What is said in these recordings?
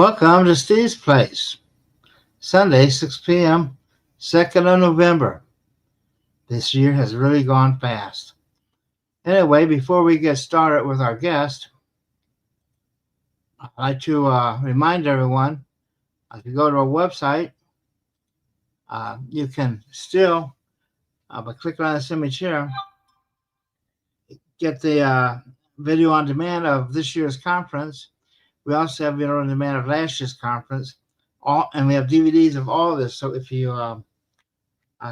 Welcome to Steve's Place, Sunday, 6 p.m., 2nd of November. This year has really gone fast. Anyway, before we get started with our guest, I'd like to remind everyone, if you go to our website, you can still, by clicking on this image here, get the video on demand of this year's conference. We also have video on demand of last year's conference, and we have DVDs of all of this. So if you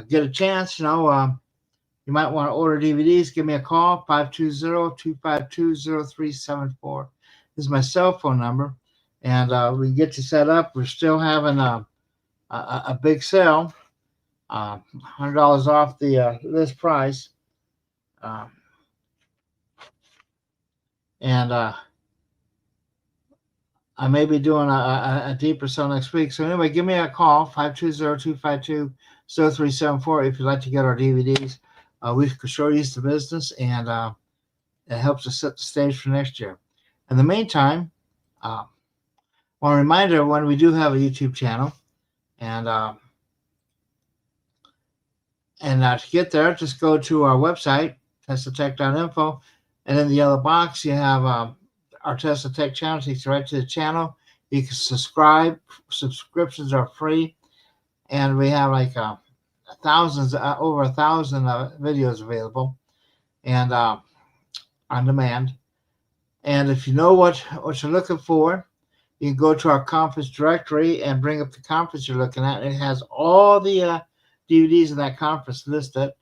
get a chance, you might want to order DVDs. Give me a call, 520-252-0374. This is my cell phone number, and we can get you set up. We're still having a big sale, $100 off the list price. And I may be doing a deeper sale next week. So anyway, give me a call, 520-252-0374 if you'd like to get our DVDs. We can sure use the business, and it helps us set the stage for next year. In the meantime, I want to remind everyone we do have a YouTube channel, and to get there, just go to our website, testatech.info, and in the yellow box you have our Tesla Tech channel. Takes you right to the channel. You can subscribe. Subscriptions are free, and we have like over 1,000 videos available, and on demand. And if you know what you're looking for, you can go to our conference directory and bring up the conference you're looking at. And it has all the DVDs in that conference listed.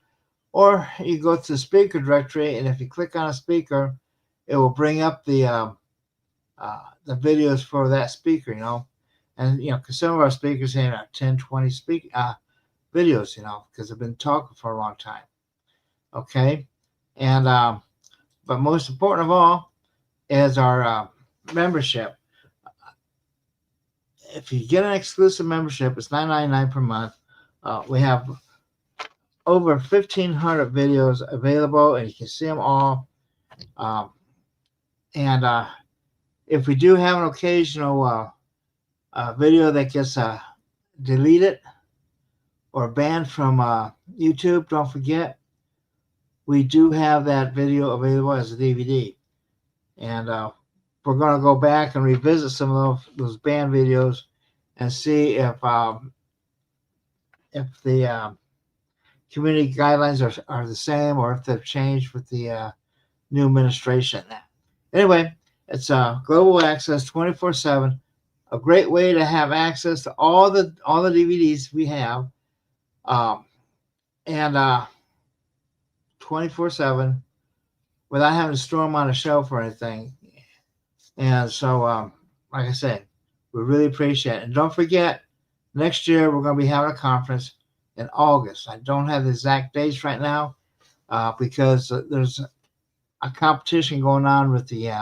Or you go to the speaker directory, and if you click on a speaker, it will bring up the videos for that speaker, And, because some of our speakers have 10, 20 videos, because they've been talking for a long time. Okay? And, but most important of all is our membership. If you get an exclusive membership, it's $9.99 per month. We have over 1,500 videos available, and you can see them all. And if we do have an occasional video that gets deleted or banned from YouTube, don't forget, we do have that video available as a DVD. And we're going to go back and revisit some of those banned videos and see if the community guidelines are the same, or if they've changed with the new administration. Anyway, it's global access 24/7, a great way to have access to all the DVDs we have, and 24/7 without having to store them on a shelf or anything. And so, like I said, we really appreciate it. And don't forget, next year we're going to be having a conference in August. I don't have the exact dates right now because there's a competition going on with the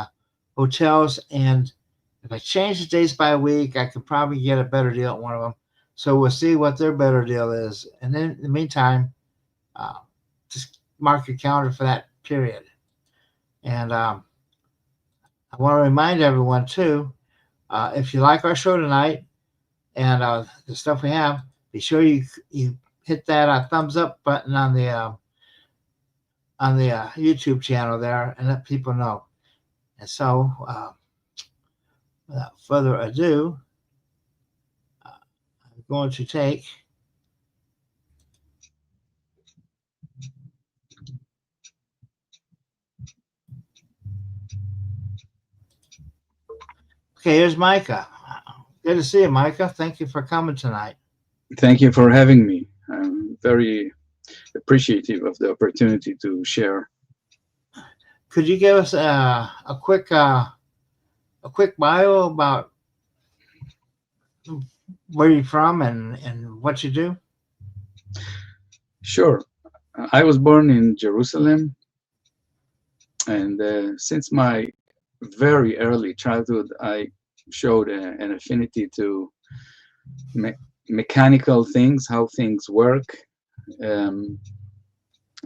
hotels, and if I change the dates by a week, I could probably get a better deal at one of them. So we'll see what their better deal is, and then in the meantime, just mark your calendar for that period. And I want to remind everyone too, if you like our show tonight and the stuff we have, be sure you hit that thumbs up button on the YouTube channel there, and let people know. And so, without further ado, I'm going to take okay, here's Micha. Good to see you, Micha. Thank you for coming tonight. Thank you for having me. I'm very appreciative of the opportunity to share. Could you give us a quick bio about where you're from and what you do? Sure. I was born in Jerusalem, and since my very early childhood, I showed an affinity to mechanical things, how things work.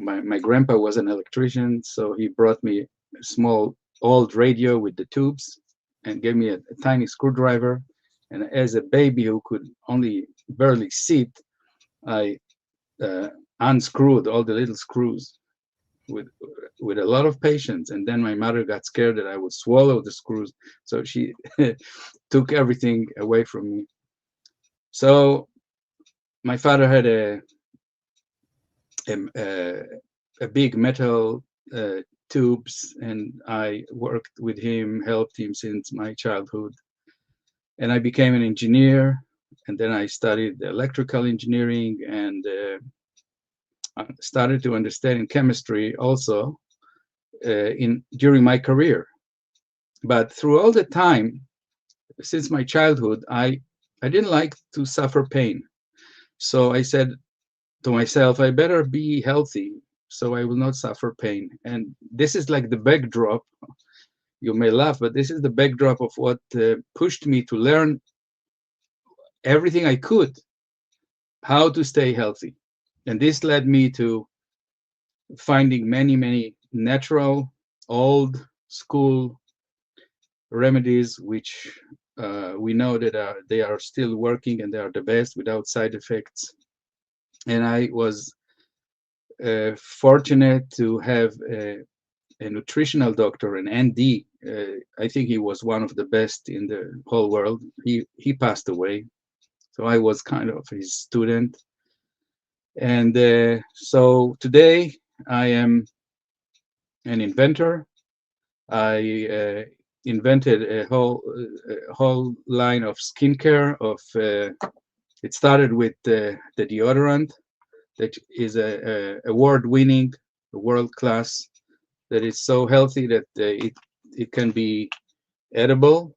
My grandpa was an electrician, so he brought me a small old radio with the tubes and gave me a tiny screwdriver And as a baby who could only barely sit, I unscrewed all the little screws with a lot of patience. And then my mother got scared that I would swallow the screws, so she took everything away from me. So my father had a, a big metal tubes, and I worked with him, helped him since my childhood. And I became an engineer, and then I studied electrical engineering, and I started to understand in chemistry also during my career. But through all the time, since my childhood, I didn't like to suffer pain. So I said to myself, I better be healthy so I will not suffer pain. And this is like the backdrop. You may laugh, but this is the backdrop of what pushed me to learn everything I could how to stay healthy. And this led me to finding many natural, old school remedies, which we know that they are still working and they are the best without side effects. And I was fortunate to have a nutritional doctor, an ND. I think he was one of the best in the whole world. He passed away, so I was kind of his student. And so today I am an inventor. I invented a whole line of skincare. It started with the deodorant that is a award-winning, world-class, that is so healthy that it can be edible,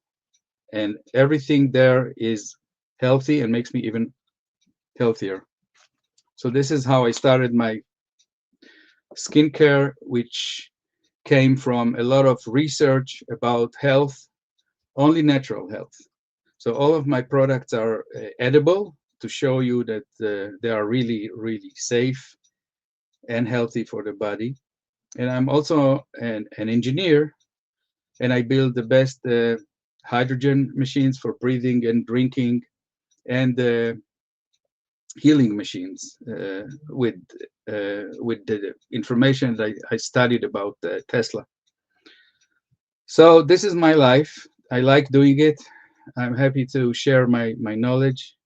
and everything there is healthy and makes me even healthier. So this is how I started my skincare, which came from a lot of research about health, only natural health. So all of my products are edible to show you that they are really safe and healthy for the body. And I'm also an engineer, and I build the best hydrogen machines for breathing and drinking, and healing machines with the information that I studied about Tesla. So this is my life. I like doing it. I'm happy to share my knowledge,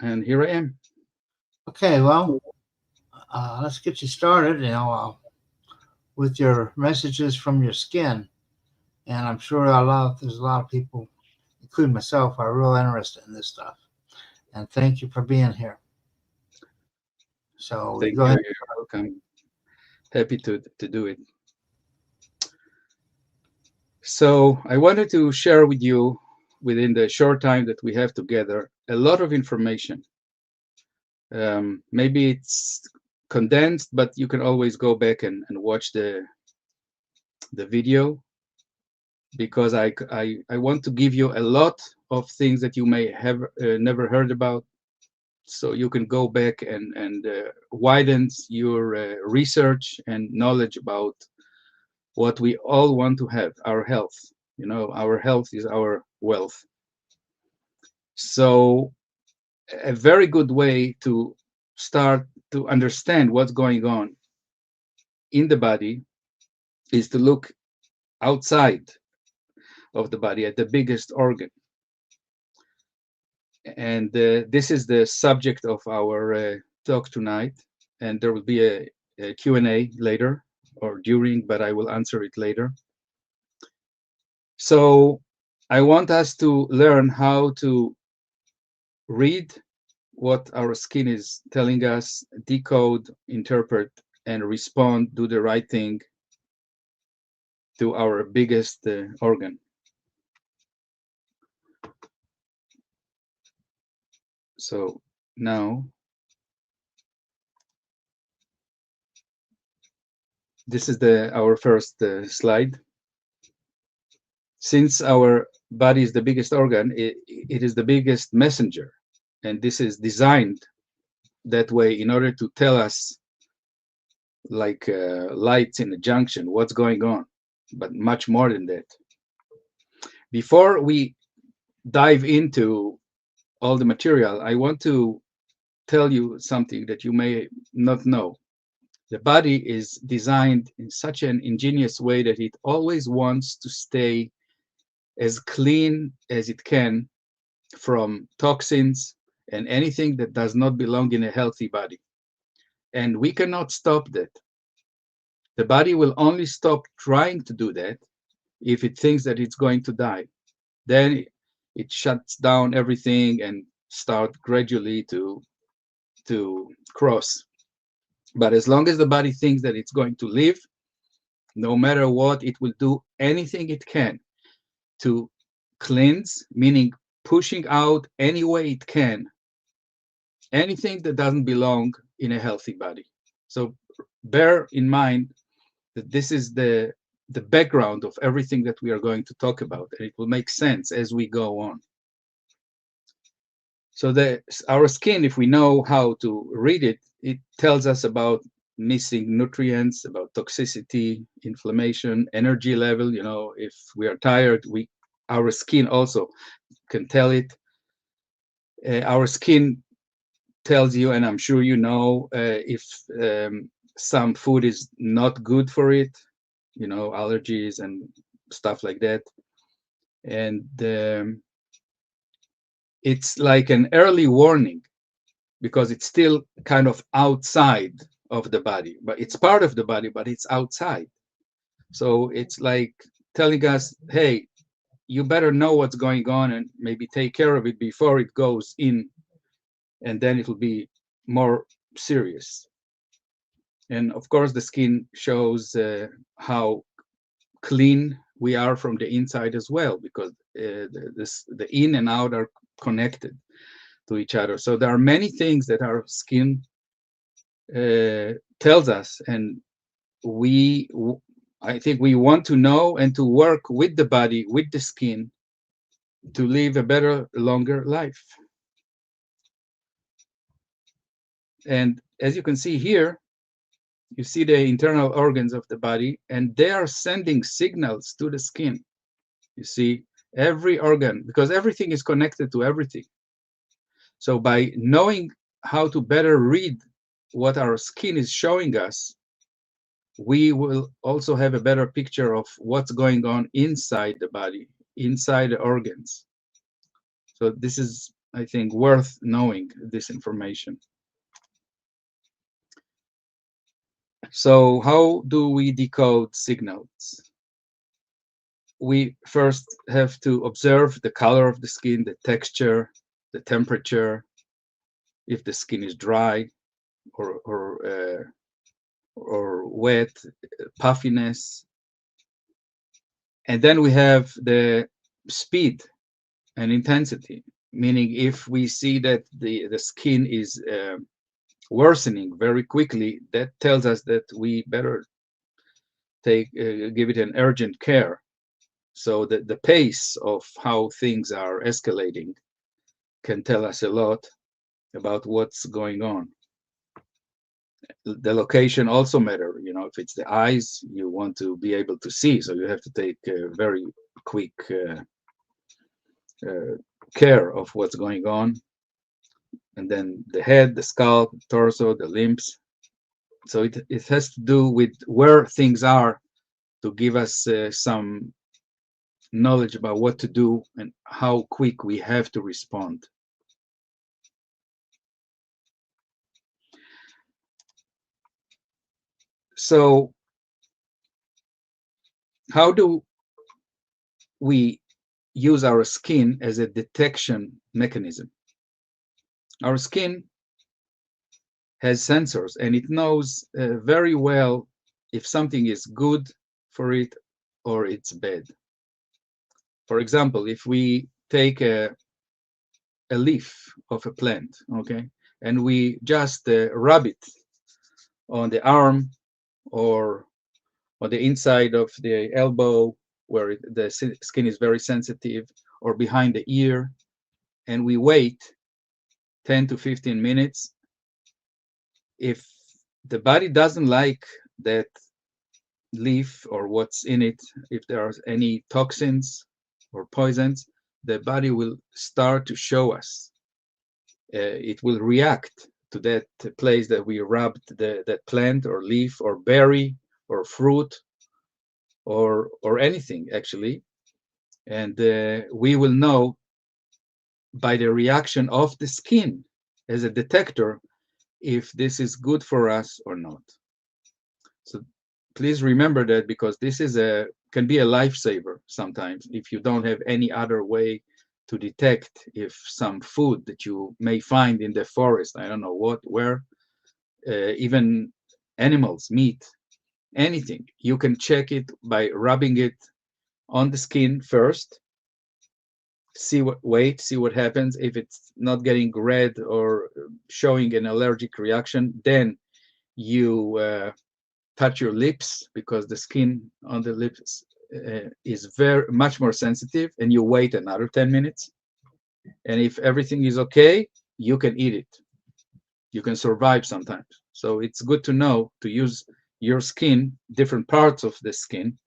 and here I am. Okay, well, let's get you started. With your messages from your skin, and I'm sure there's a lot of people, including myself, are real interested in this stuff. And thank you for being here. So Thank go you. ahead. You're welcome. Happy to do it. So I wanted to share with you, within the short time that we have together, a lot of information. Maybe it's condensed, but you can always go back and watch the video, because I want to give you a lot of things that you may have never heard about, so you can go back and widen your research and knowledge about what we all want to have, our health. You know, our health is our wealth. So a very good way to start to understand what's going on in the body is to look outside of the body at the biggest organ. And this is the subject of our talk tonight. And there will be a Q&A later or during, but I will answer it later. So I want us to learn how to read what our skin is telling us, decode, interpret, and respond, do the right thing to our biggest organ. So now, this is our first slide. Since our body is the biggest organ, it is the biggest messenger. And this is designed that way in order to tell us, like lights in a junction, what's going on, but much more than that. Before we dive into all the material, I want to tell you something that you may not know. The body is designed in such an ingenious way that it always wants to stay as clean as it can from toxins and anything that does not belong in a healthy body. And we cannot stop that. The body will only stop trying to do that if it thinks that it's going to die. Then it shuts down everything and start gradually to cross. But as long as the body thinks that it's going to live, no matter what, it will do anything it can to cleanse, meaning pushing out any way it can anything that doesn't belong in a healthy body. So bear in mind that this is the background of everything that we are going to talk about, and it will make sense as we go on. So our skin, if we know how to read it, it tells us about missing nutrients, about toxicity, inflammation, energy level. You know, if we are tired, our skin also can tell it. Our skin tells you, and I'm sure you know, if some food is not good for it, you know, allergies and stuff like that. And it's like an early warning because it's still kind of outside of the body, but it's part of the body, but it's outside. So it's like telling us, hey, you better know what's going on and maybe take care of it before it goes in, and then it'll be more serious. And of course, the skin shows how clean we are from the inside as well, because the in and out are connected to each other. So there are many things that our skin tells us, and I think we want to know and to work with the body, with the skin, to live a better, longer life. And as you can see here, you see the internal organs of the body, and they are sending signals to the skin. You see, every organ, because everything is connected to everything. So by knowing how to better read what our skin is showing us, we will also have a better picture of what's going on inside the body, inside the organs. So this is, I think, worth knowing this information. So how do we decode signals? We first have to observe the color of the skin, the texture, the temperature, if the skin is dry or wet, puffiness. And then we have the speed and intensity, meaning if we see that the skin is worsening very quickly, that tells us that we better give it an urgent care. So that the pace of how things are escalating can tell us a lot about what's going on. The location also matter. You know, if it's the eyes, you want to be able to see, so you have to take very quick care of what's going on. And then the head, the scalp, the torso, the limbs. So it has to do with where things are to give us some knowledge about what to do and how quick we have to respond. So how do we use our skin as a detection mechanism? Our skin has sensors, and it knows very well if something is good for it or it's bad. For example, if we take a leaf of a plant, okay, and we just rub it on the arm or on the inside of the elbow where the skin is very sensitive, or behind the ear, and we wait 10 to 15 minutes, if the body doesn't like that leaf or what's in it, if there are any toxins or poisons, the body will start to show us. It will react to that place that we rubbed that plant or leaf or berry or fruit or anything actually, and we will know by the reaction of the skin as a detector if this is good for us or not. So please remember that, because this is can be a lifesaver sometimes if you don't have any other way to detect if some food that you may find in the forest, I don't know where, even animals, meat, anything, you can check it by rubbing it on the skin first, see what happens. If it's not getting red or showing an allergic reaction, then you touch your lips, because the skin on the lips is very much more sensitive, and you wait another 10 minutes. And if everything is okay, you can eat it. You can survive sometimes. So it's good to know to use your skin, different parts of the skin,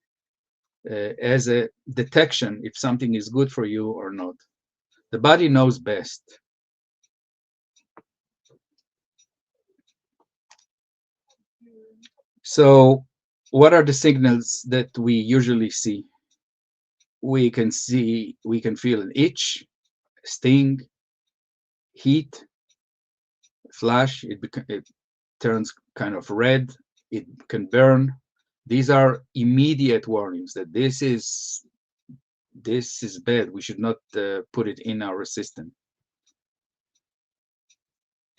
as a detection if something is good for you or not. The body knows best. So what are the signals that we usually see? We can feel an itch, sting, heat, flash, it turns kind of red, it can burn. These are immediate warnings that this is bad. We should not put it in our system.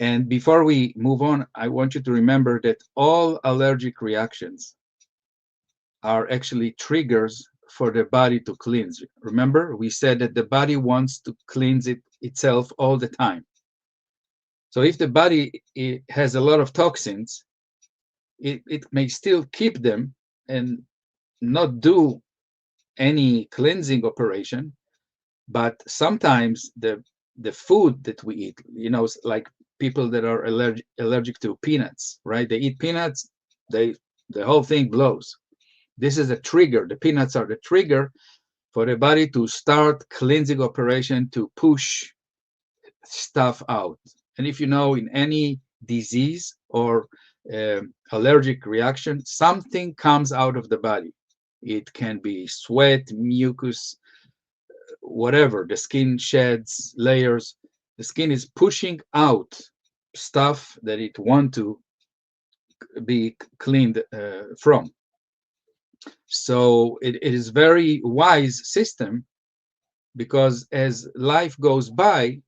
And before we move on, I want you to remember that all allergic reactions are actually triggers for the body to cleanse. Remember, we said that the body wants to cleanse itself all the time. So if the body has a lot of toxins, it may still keep them and not do any cleansing operation, but sometimes the food that we eat, like people that are allergic to peanuts, right? They eat peanuts, the whole thing blows. This is a trigger. The peanuts are the trigger for the body to start cleansing operation to push stuff out. And if you know, in any disease or allergic reaction, something comes out of the body. It can be sweat, mucus, whatever. The skin sheds layers. The skin is pushing out stuff that it wants to be cleaned from. So it is very wise system, because as life goes by,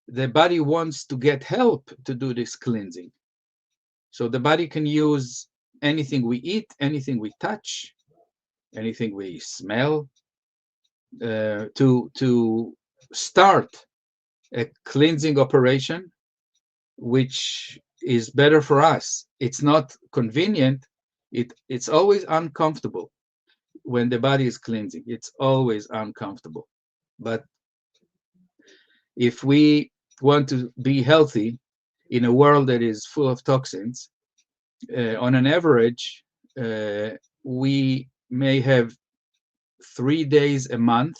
the body wants to get help to do this cleansing. So the body can use anything we eat, anything we touch, anything we smell, to start a cleansing operation, which is better for us. It's not convenient. It's always uncomfortable when the body is cleansing. It's always uncomfortable. But if we want to be healthy in a world that is full of toxins, on an average, we may have 3 days a month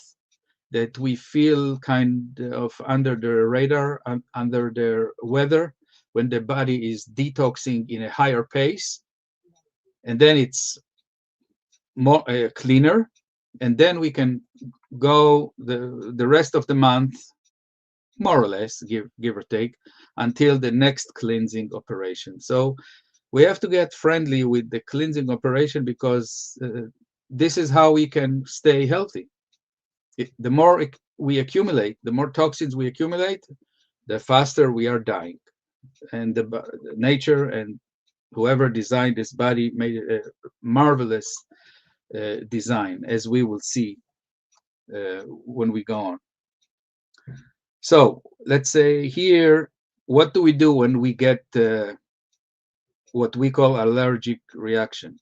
that we feel kind of under the radar, under the weather, when the body is detoxing in a higher pace, and then it's more cleaner, and then we can go the rest of the month, more or less, give or take, until the next cleansing operation. So we have to get friendly with the cleansing operation, because this is how we can stay healthy. The more we accumulate, the more toxins we accumulate, the faster we are dying. And the nature and whoever designed this body made a marvelous design, as we will see when we go on. So let's say here, what do we do when we get what we call allergic reaction?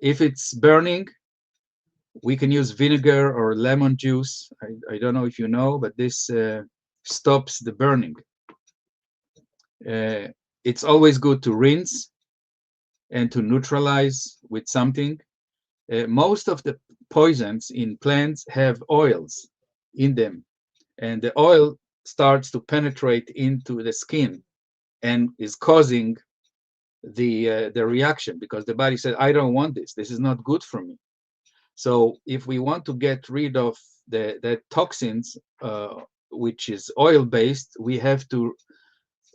If it's burning, we can use vinegar or lemon juice. I don't know if you know, but this stops the burning. It's always good to rinse and to neutralize with something. Most of the poisons in plants have oils. in them, and the oil starts to penetrate into the skin and is causing the reaction, because the body said, I don't want this. This is not good for me. So if we want to get rid of the toxins, which is oil based, we have to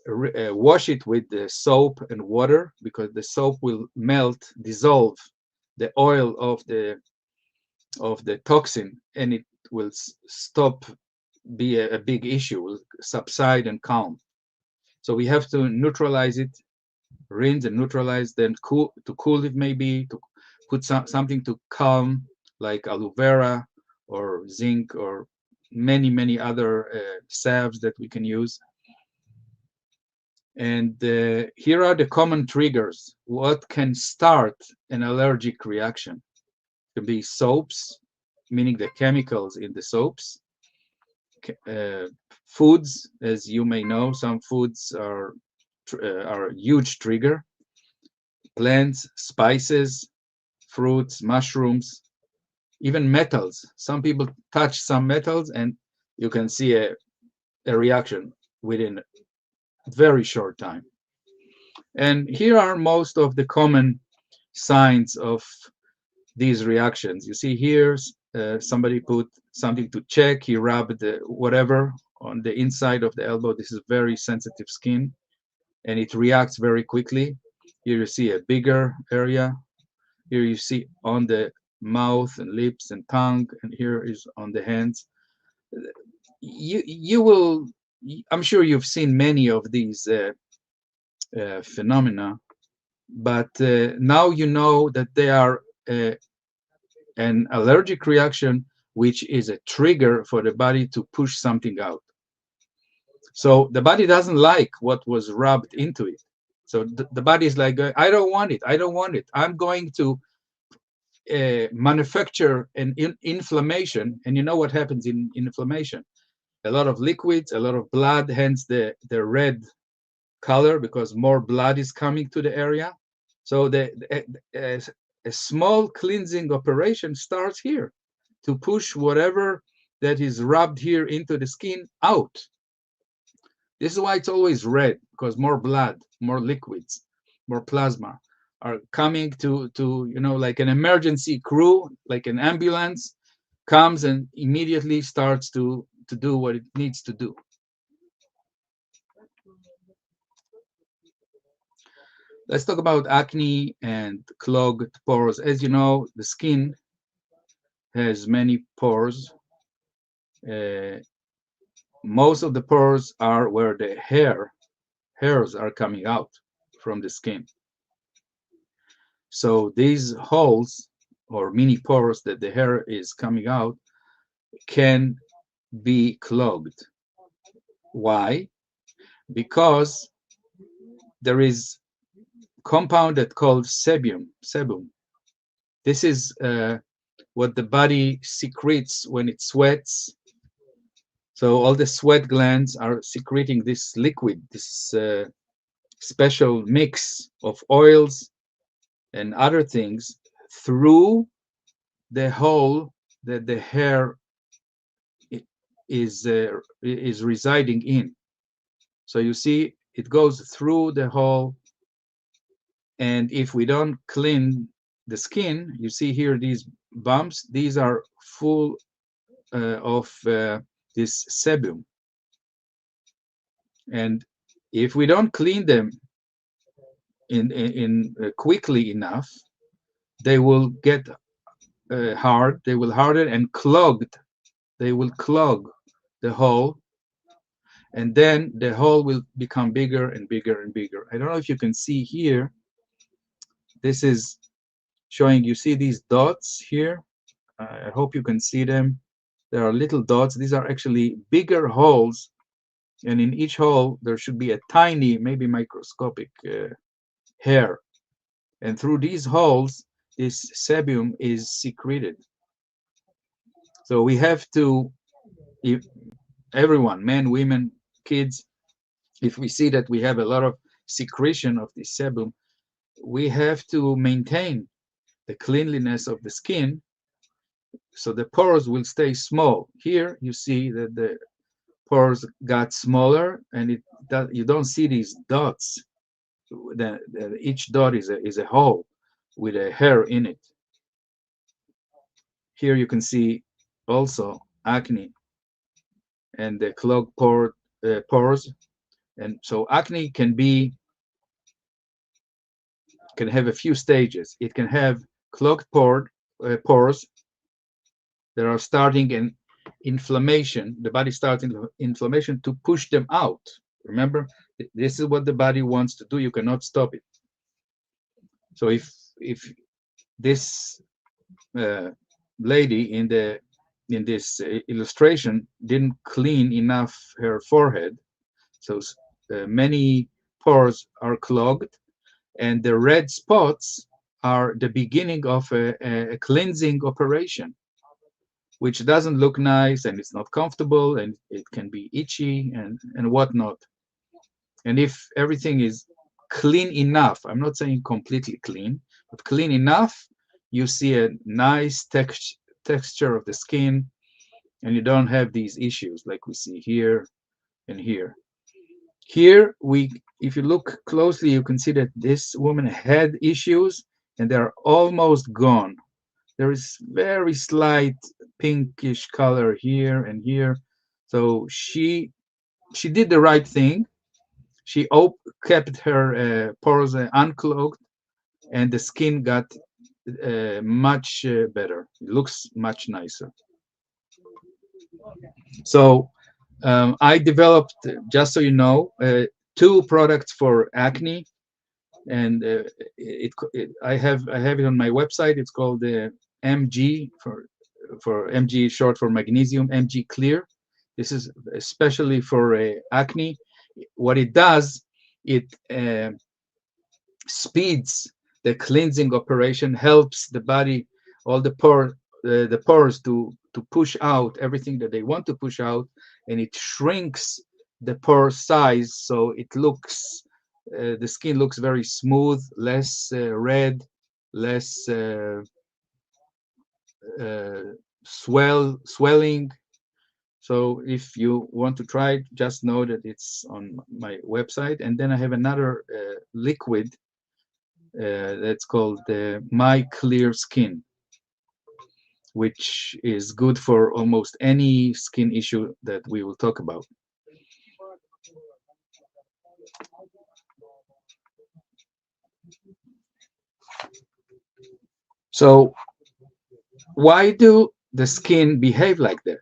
wash it with the soap and water, because the soap will melt, dissolve the oil of the toxin, and it will stop, be a big issue, will subside and calm. So we have to neutralize it, rinse and neutralize, then cool, to cool it, maybe to put something to calm, like aloe vera or zinc or many other salves that we can use. And here are the common triggers. What can start an allergic reaction? It can be soaps, meaning the chemicals in the soaps. Foods, as you may know, some foods are a huge trigger. Plants, spices, fruits, mushrooms, even metals. Some people touch some metals and you can see a reaction within a very short time. And here are most of the common signs of these reactions. You see here, somebody put something to check. He rubbed whatever on the inside of the elbow. This is very sensitive skin, and it reacts very quickly. Here you see a bigger area. Here you see on the mouth and lips and tongue, and here is on the hands. You will, I'm sure you've seen many of these phenomena, but now you know that they are an allergic reaction, which is a trigger for the body to push something out. So the body doesn't like what was rubbed into it. So the body is like, I don't want it. I don't want it. I'm going to manufacture an inflammation. And you know what happens in inflammation? A lot of liquids, a lot of blood, hence the red color, because more blood is coming to the area. So a small cleansing operation starts here to push whatever that is rubbed here into the skin out. This is why it's always red, because more blood, more liquids, more plasma are coming to like an emergency crew, like an ambulance comes and immediately starts to do what it needs to do. Let's talk about acne and clogged pores. As you know, the skin has many pores. Most of the pores are where the hairs are coming out from the skin. So these holes or mini pores that the hair is coming out can be clogged. Why? Because there is compound that called sebum. This is what the body secretes when it sweats. So all the sweat glands are secreting this liquid, this special mix of oils and other things through the hole that the hair is residing in. So you see, it goes through the hole, and if we don't clean the skin, you see here these bumps. These are full of this sebum, and if we don't clean them in quickly enough, they will get hard. They will harden and clogged. They will clog the hole, and then the hole will become bigger and bigger and bigger. I don't know if you can see here. This is showing, you see these dots here? I hope you can see them. There are little dots. These are actually bigger holes, and in each hole there should be a tiny, maybe microscopic hair. And through these holes, this sebum is secreted. So we have to, if everyone, men, women, kids, if we see that we have a lot of secretion of this sebum, we have to maintain the cleanliness of the skin So the pores will stay small. Here you see that the pores got smaller, and you don't see these dots. Each dot is a hole with a hair in it. Here you can see also acne and the clogged pores. And so acne can have a few stages. It can have clogged pores that are starting an inflammation. The body starts inflammation to push them out. Remember, this is what the body wants to do. You cannot stop it. So if this lady in this illustration didn't clean enough her forehead, so many pores are clogged, and the red spots are the beginning of a cleansing operation, which doesn't look nice, and it's not comfortable, and it can be itchy and whatnot. And if everything is clean enough, I'm not saying completely clean, but clean enough, you see a nice texture of the skin, and you don't have these issues like we see here and here. Here, if you look closely, you can see that this woman had issues, and they're almost gone. There is very slight pinkish color here and here. So she did the right thing. She kept her pores unclogged, and the skin got much better. It looks much nicer. So I developed, just so you know, 2 products for acne, and I have it on my website. It's called the MG for MG, short for magnesium, MG Clear. This is especially for acne. What it does, it speeds the cleansing operation, helps the body, all the pores to push out everything that they want to push out, and it shrinks the pore size, so it looks the skin looks very smooth, less red, less swelling. So if you want to try it, just know that it's on my website. And then I have another liquid that's called My Clear Skin, which is good for almost any skin issue that we will talk about. So why do the skin behave like that?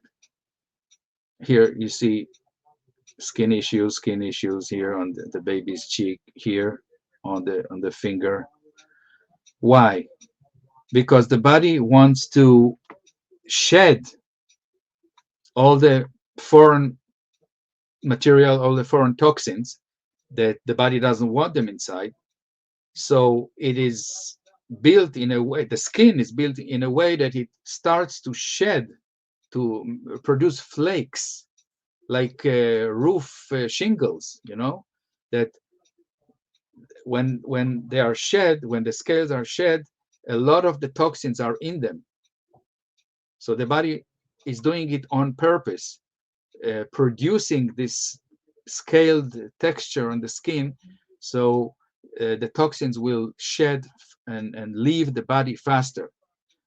Here you see skin issues here on the baby's cheek, here on the finger. Why? Because the body wants to shed all the foreign material, all the foreign toxins that the body doesn't want them inside. So it is built in a way, the skin is built in a way that it starts to shed, to produce flakes, like roof shingles, that when they are shed, when the scales are shed, a lot of the toxins are in them. So the body is doing it on purpose, producing this scaled texture on the skin, so the toxins will shed and leave the body faster.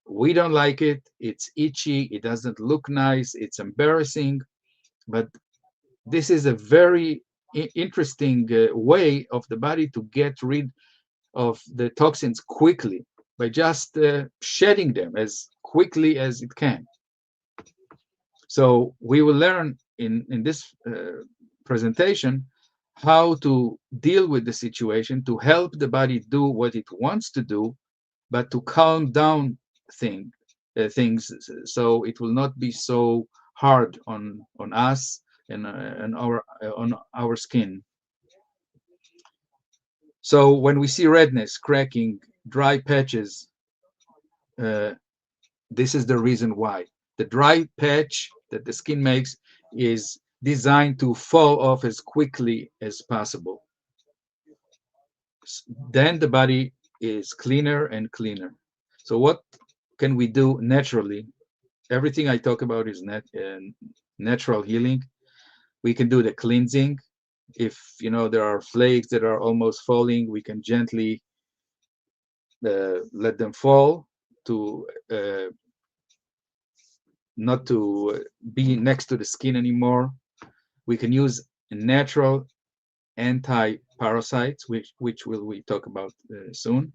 We don't like it. It's itchy. It doesn't look nice. It's embarrassing. But this is a very interesting way of the body to get rid of the toxins quickly, by just shedding them as quickly as it can. So we will learn in this presentation how to deal with the situation, to help the body do what it wants to do, but to calm down things, so it will not be so hard on us and on our skin. So when we see redness, cracking, dry patches, this is the reason why. The dry patch that the skin makes is designed to fall off as quickly as possible. Then the body is cleaner and cleaner. So what can we do naturally everything I talk about is natural healing. We can do the cleansing. If there are flakes that are almost falling, we can gently let them fall to not to be next to the skin anymore. We can use natural anti-parasites, which will we talk about soon.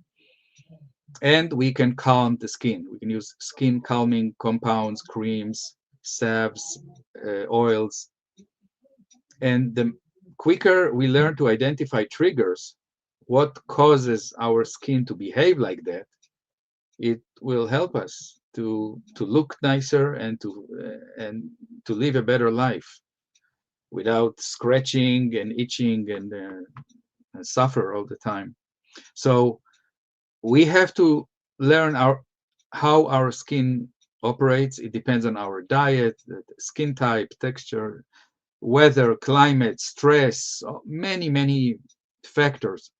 And we can calm the skin. We can use skin calming compounds, creams, salves, oils. And the quicker we learn to identify triggers, what causes our skin to behave like that, it will help us to look nicer and to live a better life without scratching and itching and suffer all the time. So we have to learn how our skin operates. It depends on our diet, skin type, texture, weather, climate, stress, many factors.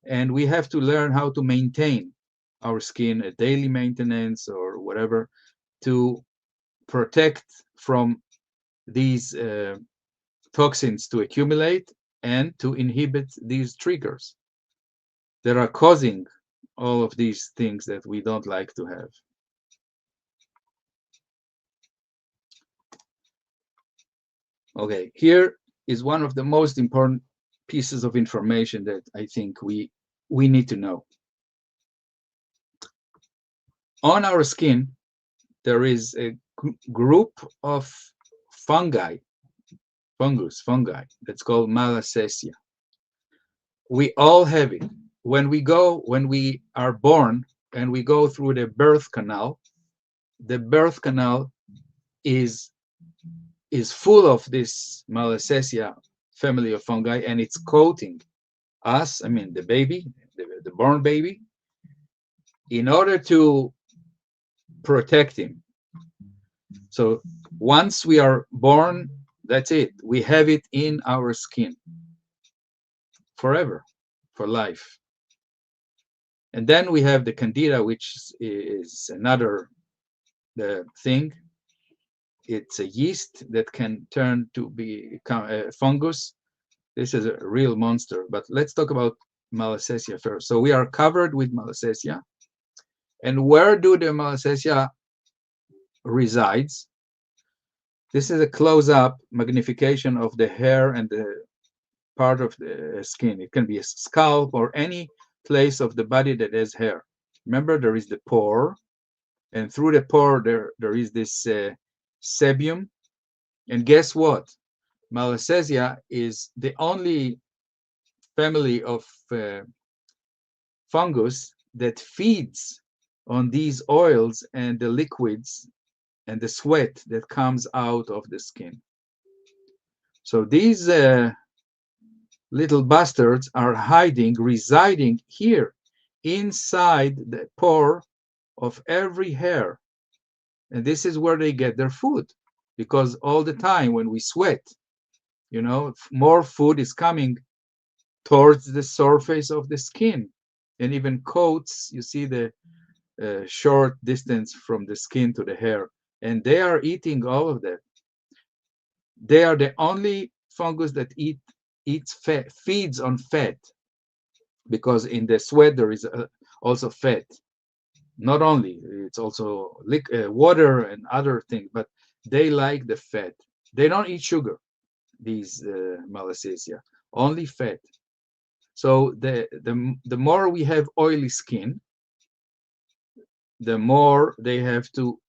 And we have to learn how to maintain our skin, a daily maintenance or whatever, to protect from these toxins to accumulate and to inhibit these triggers that are causing all of these things that we don't like to have. Okay, here is one of the most important pieces of information that I think we need to know. On our skin, there is a group of fungi that's called Malassezia. We all have it. When we are born and we go through the birth canal is full of this Malassezia family of fungi, and it's coating us, I mean the baby, the born baby, in order to protect him. So once we are born, that's it. We have it in our skin forever, for life. And then we have the candida, which is another thing. It's a yeast that can turn to become a fungus. This is a real monster. But let's talk about Malassezia first. So we are covered with Malassezia. And where do the Malassezia resides? This is a close-up magnification of the hair and the part of the skin. It can be a scalp or any place of the body that has hair. Remember, there is the pore, and through the pore there is this sebum. And guess what? Malassezia is the only family of fungus that feeds on these oils and the liquids and the sweat that comes out of the skin. So these little bastards are residing here inside the pore of every hair. And this is where they get their food, because all the time when we sweat, more food is coming towards the surface of the skin, and even coats, you see the short distance from the skin to the hair, and they are eating all of that. They are the only fungus that eats fat, feeds on fat, because in the sweat there is also fat. Not only, it's also water and other things, but they like the fat. They don't eat sugar, these Malassezia, only fat. So the more we have oily skin, the more they have to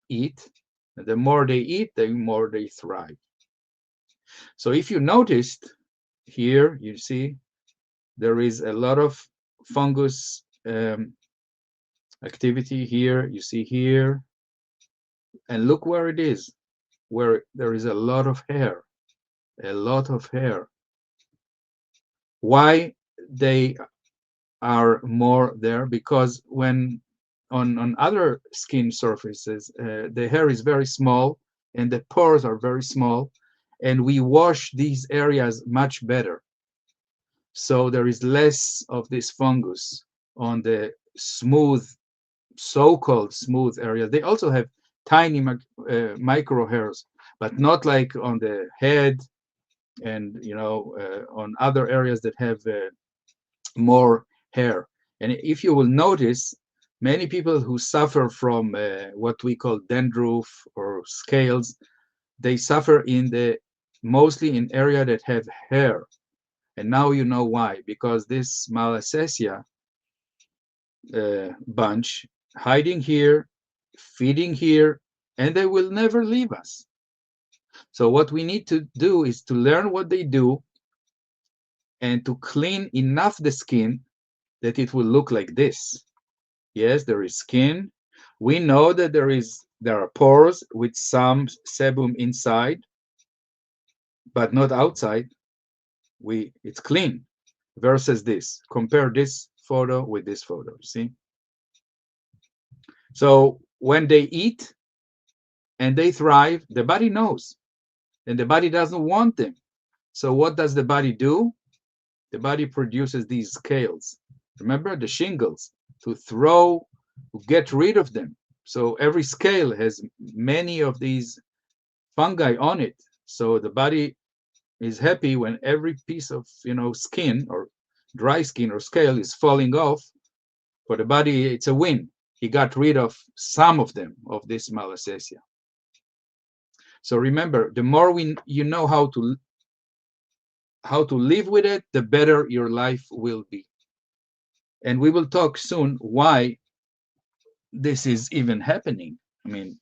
eat. And the more they eat, the more they thrive. So if you noticed here, you see there is a lot of fungus activity here. You see here, and look where it is, where there is a lot of hair, a lot of hair. Why they are more there? Because when on other skin surfaces, the hair is very small and the pores are very small, and we wash these areas much better. So there is less of this fungus on the smooth, so-called smooth area. They also have tiny micro hairs, but not like on the head and on other areas that have more hair. And if you will notice, many people who suffer from what we call dandruff or scales, they suffer mostly in area that have hair. And now you know why, because this Malassezia bunch hiding here, feeding here, and they will never leave us. So what we need to do is to learn what they do and to clean enough the skin that it will look like this. Yes, there is skin. We know that there are pores with some sebum inside, but not outside. It's clean versus this. Compare this photo with this photo, see? So when they eat and they thrive, the body knows, and the body doesn't want them. So what does the body do? The body produces these scales. Remember the shingles, to get rid of them. So every scale has many of these fungi on it. So the body is happy when every piece of skin or dry skin or scale is falling off. For the body, it's a win. He got rid of some of them, of this Malassezia. So remember, the more you know how to live with it, the better your life will be. And we will talk soon why this is even happening. I mean,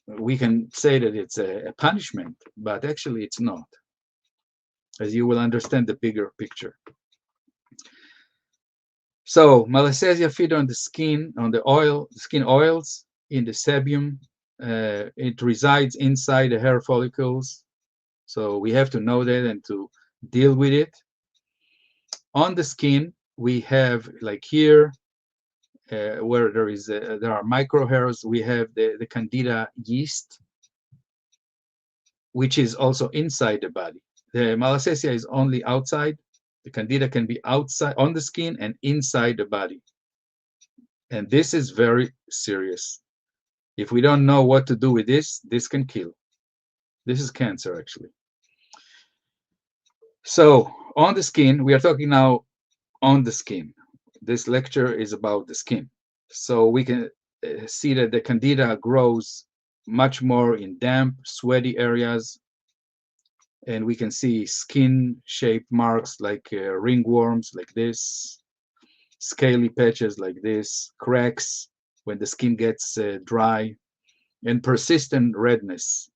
we can say that it's a punishment, but actually it's not, as you will understand the bigger picture. So Malassezia feed on the skin, on the skin oils, in the sebum. It resides inside the hair follicles. So we have to know that and to deal with it. On the skin, we have, like here, where there are micro hairs, we have the candida yeast, which is also inside the body. The Malassezia is only outside. The candida can be outside on the skin and inside the body. And this is very serious. If we don't know what to do with this can kill. This is cancer, actually. So on the skin, we are talking now on the skin. This lecture is about the skin. So we can see that the candida grows much more in damp, sweaty areas. And we can see skin-shaped marks like ringworms, like this, scaly patches like this, cracks when the skin gets dry, and persistent redness.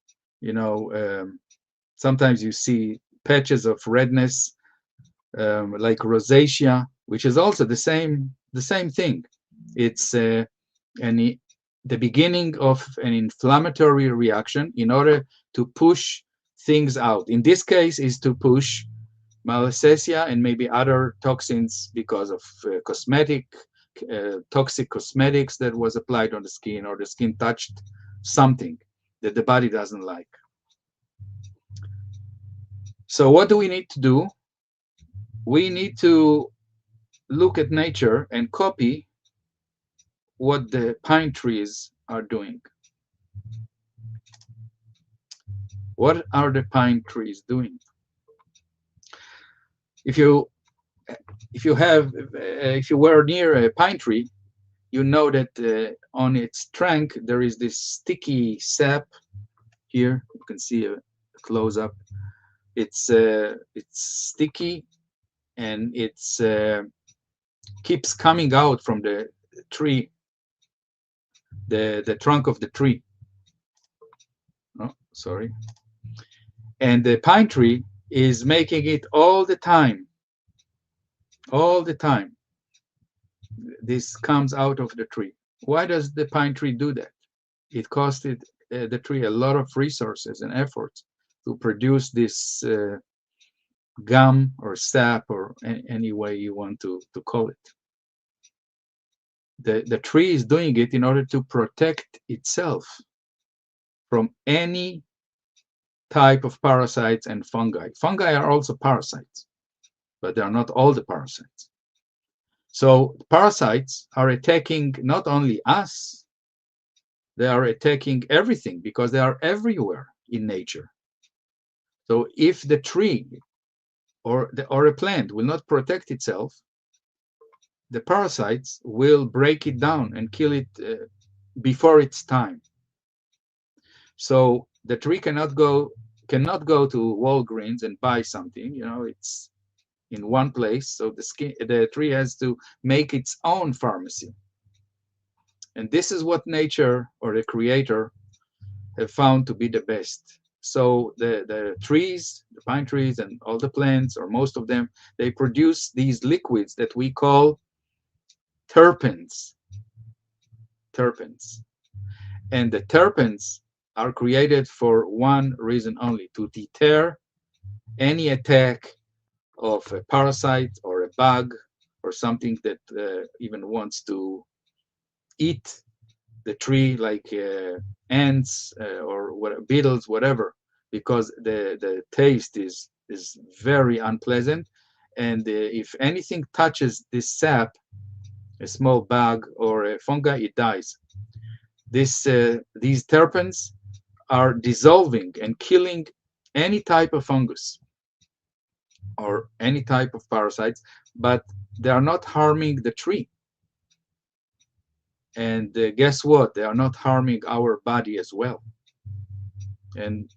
Sometimes you see patches of redness, like rosacea, which is also the same thing. It's the beginning of an inflammatory reaction in order to push things out. In this case, is to push Malassezia and maybe other toxins because of toxic cosmetics that was applied on the skin, or the skin touched something that the body doesn't like. So what do we need to do? We need to look at nature and copy what the pine trees are doing. What are the pine trees doing? If you were near a pine tree, you know that on its trunk there is this sticky sap. Here you can see a close up. It's sticky, and it's keeps coming out from the tree, the trunk of the tree. Oh, sorry. And the pine tree is making it all the time. All the time. This comes out of the tree. Why does the pine tree do that? It costed the tree a lot of resources and efforts to produce this gum or sap, or any way you want to call it. The tree is doing it in order to protect itself from any type of parasites and fungi. Fungi are also parasites, but they are not all the parasites. So parasites are attacking not only us, They are attacking everything because they are everywhere in nature. So if the tree or a plant will not protect itself, the parasites will break it down and kill it before its time. So the tree cannot go to Walgreens and buy something. It's in one place. So the tree has to make its own pharmacy. And this is what nature or the creator have found to be the best. So the trees, the pine trees and all the plants, or most of them, they produce these liquids that we call terpenes. And the terpenes are created for one reason only: to deter any attack of a parasite or a bug or something that even wants to eat the tree, like ants or beetles, whatever, because the taste is very unpleasant. And if anything touches this sap, a small bug or a fungi, it dies. These terpenes are dissolving and killing any type of fungus or any type of parasites, but they are not harming the tree. And guess what? They are not harming our body as well. And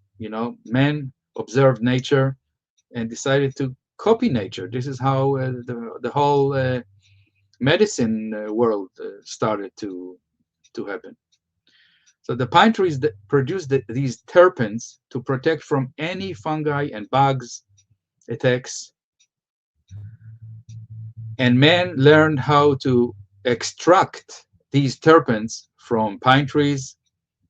man observed nature and decided to copy nature. This is how the whole medicine world started to happen. So the pine trees that produce these terpenes to protect from any fungi and bugs attacks. And man learned how to extract these terpenes from pine trees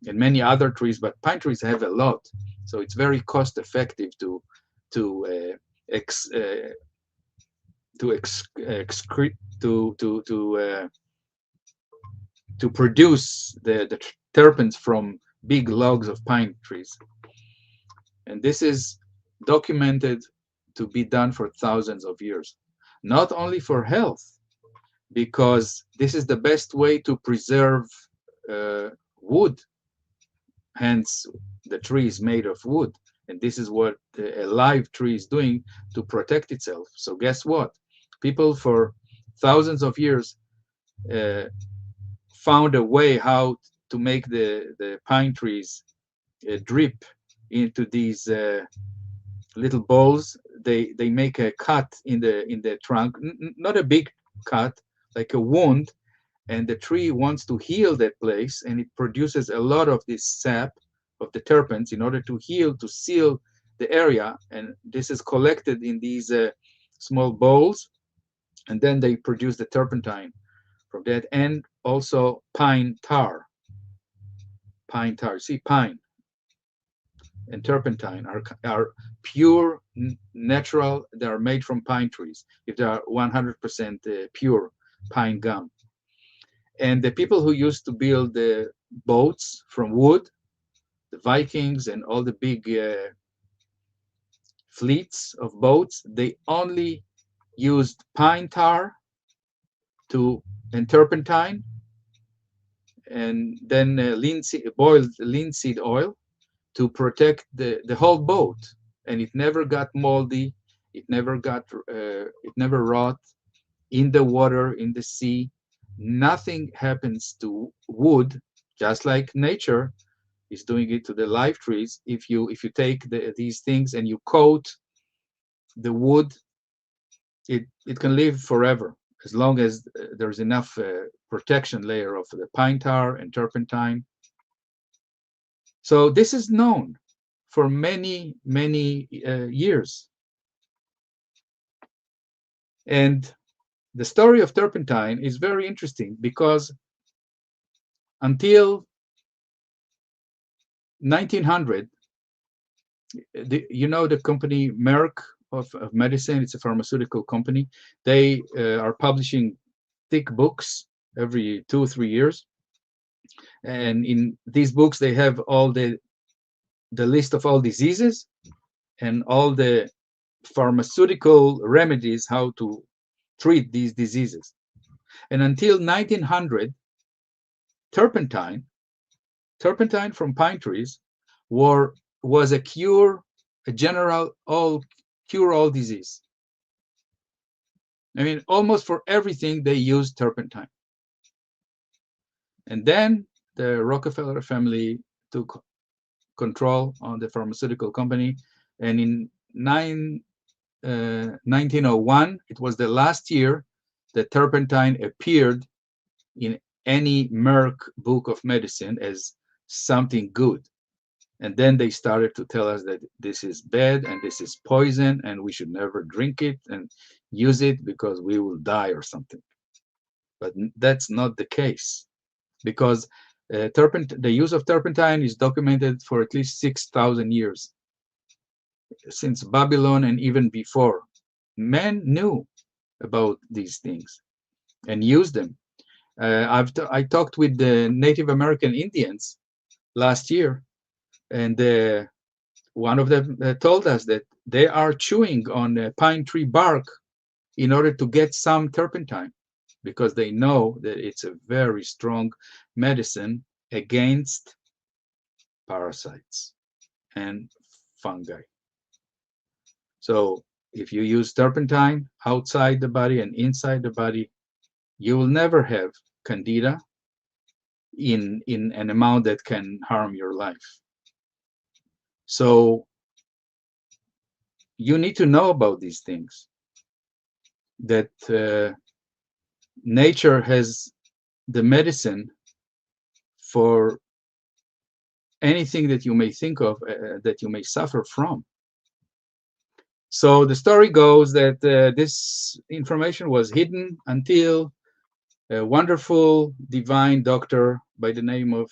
and many other trees, but pine trees have a lot, so it's very cost effective to produce the terpenes from big logs of pine trees. And this is documented to be done for thousands of years, not only for health, because this is the best way to preserve wood. Hence, the tree is made of wood, and this is what a live tree is doing to protect itself. So guess what? People for thousands of years found a way how to make the pine trees drip into these little bowls. They make a cut in the trunk, not a big cut, like a wound, and the tree wants to heal that place, and it produces a lot of this sap of the terpenes in order to heal, to seal the area. And this is collected in these small bowls, and then they produce the turpentine from that. And also pine tar. See, pine and turpentine are pure, natural. They are made from pine trees, if they are 100% pure pine gum. And the people who used to build the boats from wood, the Vikings and all the big fleets of boats, they only used pine tar and turpentine, and then boiled linseed oil to protect the whole boat. And it never got moldy, it never rot in the water, in the sea. Nothing happens to wood, just like nature is doing it to the live trees. If you take these things and you coat the wood, it can live forever, as long as there's enough protection layer of the pine tar and turpentine. So this is known for many years. And the story of turpentine is very interesting, because until 1900, the company Merck of medicine, it's a pharmaceutical company. They are publishing thick books every 2 or 3 years, and in these books they have all the list of all diseases and all the pharmaceutical remedies how to treat these diseases. And until 1900, turpentine turpentine from pine trees was a cure, a general cure all disease. I mean, almost for everything they used turpentine. And then the Rockefeller family took control on the pharmaceutical company, and in 1901, it was the last year that turpentine appeared in any Merck book of medicine as something good. And then they started to tell us that this is bad and this is poison and we should never drink it and use it because we will die or something. But that's not the case, because the use of turpentine is documented for at least 6,000 years, since Babylon and even before. Men knew about these things and used them. I talked with the Native American Indians last year, and one of them told us that they are chewing on pine tree bark in order to get some turpentine, because they know that it's a very strong medicine against parasites and fungi. So if you use turpentine outside the body and inside the body, you will never have candida in an amount that can harm your life. So you need to know about these things, that nature has the medicine for anything that you may think of, that you may suffer from. So the story goes that this information was hidden until a wonderful divine doctor by the name of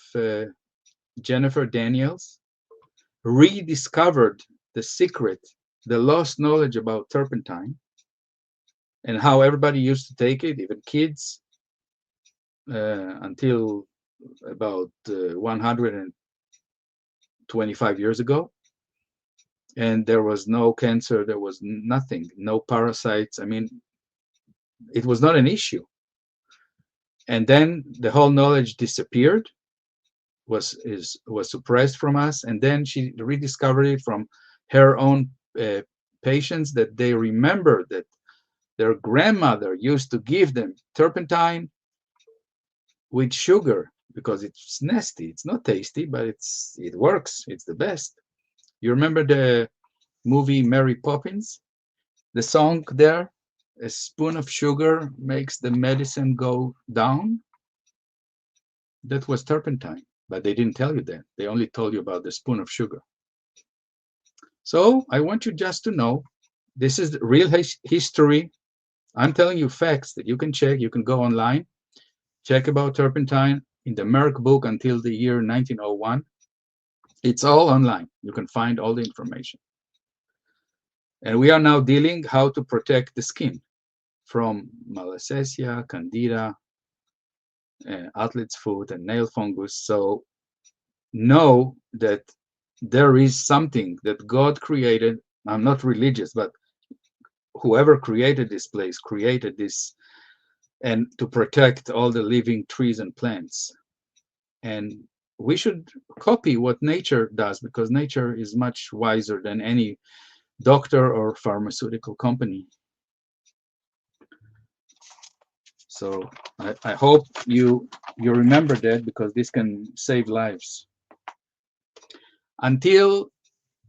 Jennifer Daniels rediscovered the secret, the lost knowledge about turpentine and how everybody used to take it, even kids, until about 125 years ago. And there was no cancer, there was nothing, no parasites. I mean, it was not an issue. And then the whole knowledge disappeared, was suppressed from us. And then she rediscovered it from her own patients, that they remember that their grandmother used to give them turpentine with sugar because it's nasty. It's not tasty, but it works. It's the best. You remember the movie Mary Poppins? The song there, a spoon of sugar makes the medicine go down. That was turpentine, but they didn't tell you that. They only told you about the spoon of sugar. So I want you just to know, this is real history. I'm telling you facts that you can check. You can go online, check about turpentine in the Merck book until the year 1901. It's all online. You can find all the information. And we are now dealing how to protect the skin from malassezia, candida, athlete's foot, and nail fungus. So know that there is something that God created. I'm not religious, but whoever created this place created this, and to protect all the living trees and plants. And we should copy what nature does, because nature is much wiser than any doctor or pharmaceutical company. So I hope you remember that, because this can save lives. Until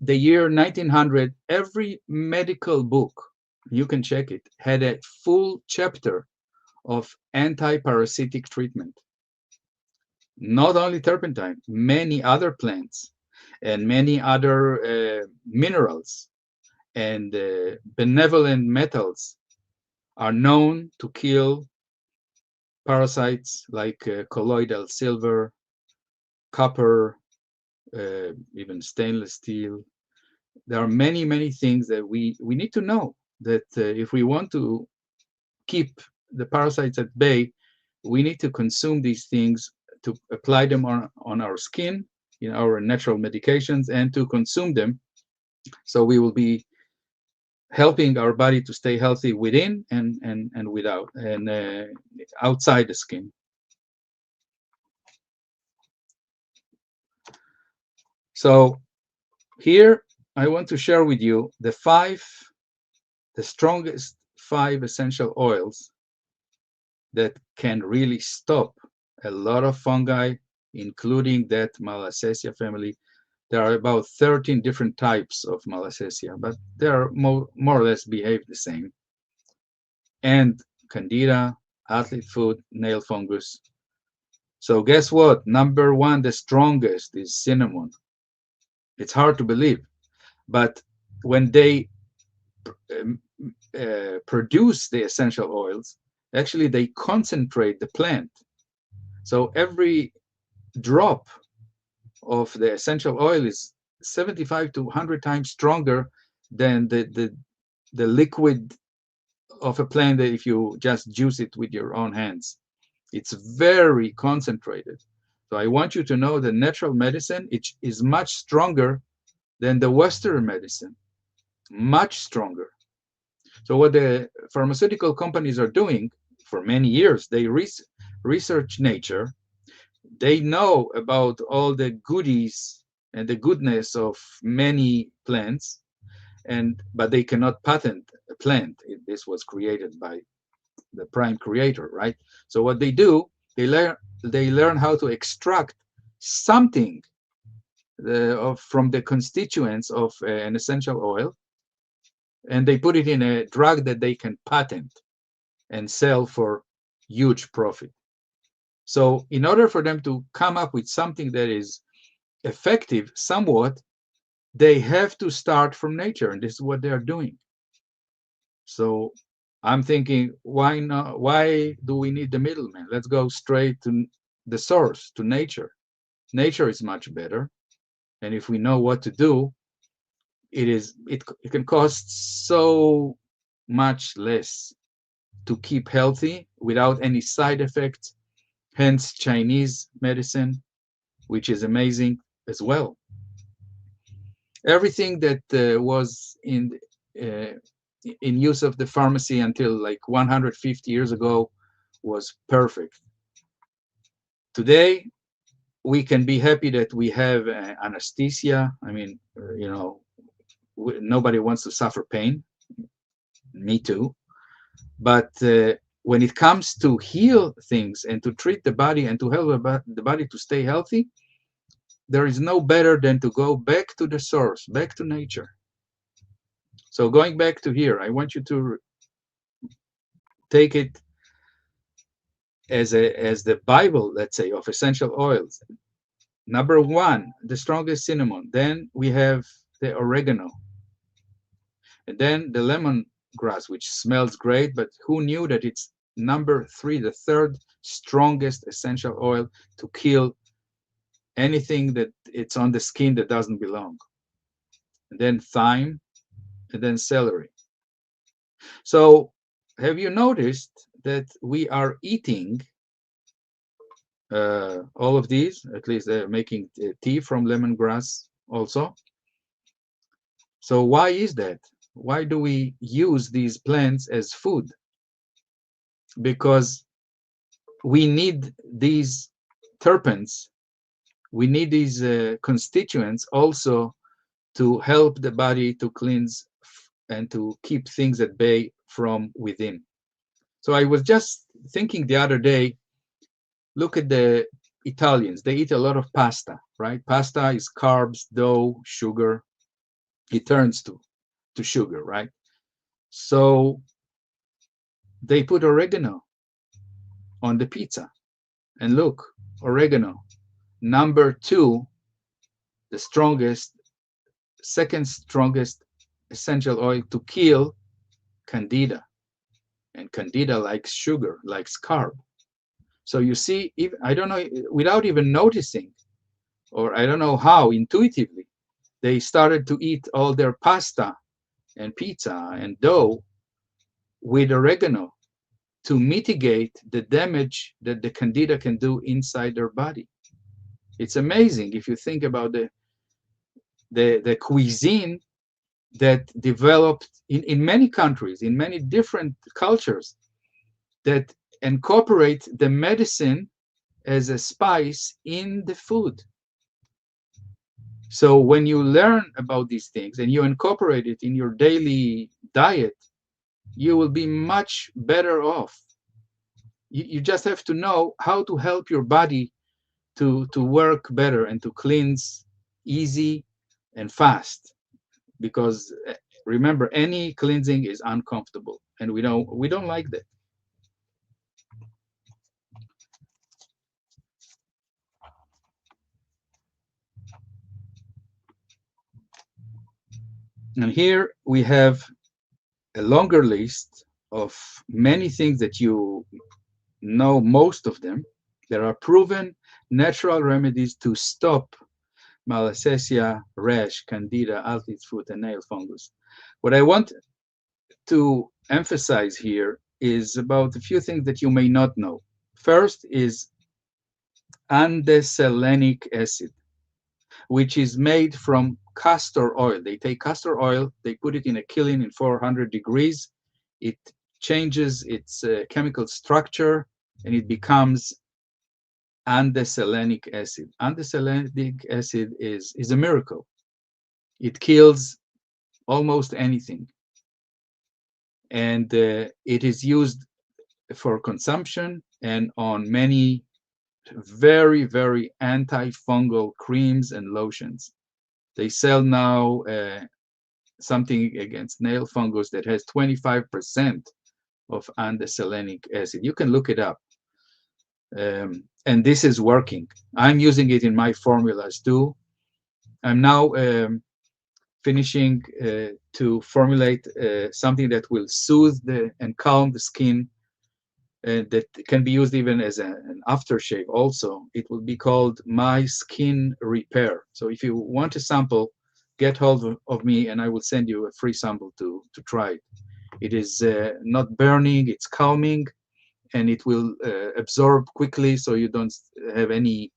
the year 1900, every medical book, you can check it, had a full chapter of anti-parasitic treatment. Not only turpentine, many other plants and many other minerals and benevolent metals are known to kill parasites like colloidal silver, copper, even stainless steel. There are many, many things that we need to know, that if we want to keep the parasites at bay, we need to consume these things, to apply them on our skin, in our natural medications, and to consume them. So we will be helping our body to stay healthy within and without, and outside the skin. So here I want to share with you the strongest 5 essential oils that can really stop a lot of fungi, including that Malassezia family. There are about 13 different types of Malassezia, but they are more or less behave the same. And Candida, athlete foot, nail fungus. So guess what? Number one, the strongest is cinnamon. It's hard to believe, but when they um, produce the essential oils, actually they concentrate the plant. So every drop of the essential oil is 75 to 100 times stronger than the liquid of a plant that if you just juice it with your own hands. It's very concentrated. So I want you to know that natural medicine is much stronger than the Western medicine, much stronger. So what the pharmaceutical companies are doing for many years, they research nature. They know about all the goodies and the goodness of many plants, but they cannot patent a plant. This was created by the prime creator, right? So what they do, they learn how to extract something from the constituents of an essential oil, and they put it in a drug that they can patent and sell for huge profit. So in order for them to come up with something that is effective somewhat, they have to start from nature, and this is what they are doing. So I'm thinking, why not? Why do we need the middleman? Let's go straight to the source, to nature. Nature is much better, and if we know what to do, it can cost so much less to keep healthy without any side effects. Hence, Chinese medicine, which is amazing as well. Everything that was in use of the pharmacy until like 150 years ago was perfect. Today, we can be happy that we have anesthesia. I mean, nobody wants to suffer pain. Me too. But when it comes to heal things and to treat the body and to help the body to stay healthy, there is no better than to go back to the source, back to nature. So going back to here, I want you to take it as the Bible, let's say, of essential oils. Number one, the strongest cinnamon. Then we have the oregano. And then the lemongrass, which smells great, but who knew that it's number three, the third strongest essential oil to kill anything that it's on the skin that doesn't belong. And then thyme, and then celery. So have you noticed that we are eating all of these? At least they're making tea from lemongrass also. So why is that? Why do we use these plants as food? Because we need these terpenes, we need these constituents also to help the body to cleanse and to keep things at bay from within. So I was just thinking the other day, look at the Italians. They eat a lot of pasta, right? Pasta is carbs, dough, sugar. It turns to sugar, right? So they put oregano on the pizza. And look, oregano, number two, the strongest, second strongest essential oil to kill candida. And candida likes sugar, likes carb. So you see, I don't know, without even noticing, or I don't know how, intuitively, they started to eat all their pasta and pizza and dough with oregano to mitigate the damage that the candida can do inside their body. It's amazing if you think about the cuisine that developed in many countries, in many different cultures, that incorporate the medicine as a spice in the food. So when you learn about these things and you incorporate it in your daily diet, you will be much better off. You just have to know how to help your body to work better and to cleanse easy and fast. Because remember, any cleansing is uncomfortable, and we don't like that. And here we have a longer list of many things that you know, most of them. There are proven natural remedies to stop malassezia, rash, candida, athlete's foot, and nail fungus. What I want to emphasize here is about a few things that you may not know. First is andeselenic acid, which is made from castor oil. They take castor oil, they put it in a kiln in 400 degrees. It changes its chemical structure and it becomes andeselenic acid. Andeselenic acid is a miracle. It kills almost anything. And it is used for consumption and on many very, very antifungal creams and lotions. They sell now something against nail fungus that has 25% of andeselenic acid. You can look it up. And this is working. I'm using it in my formulas too. I'm now finishing to formulate something that will soothe and calm the skin, that can be used even as an aftershave also. It will be called My Skin Repair. So if you want a sample, get hold of me and I will send you a free sample to try it. It is not burning, it's calming, and it will absorb quickly, so you don't have any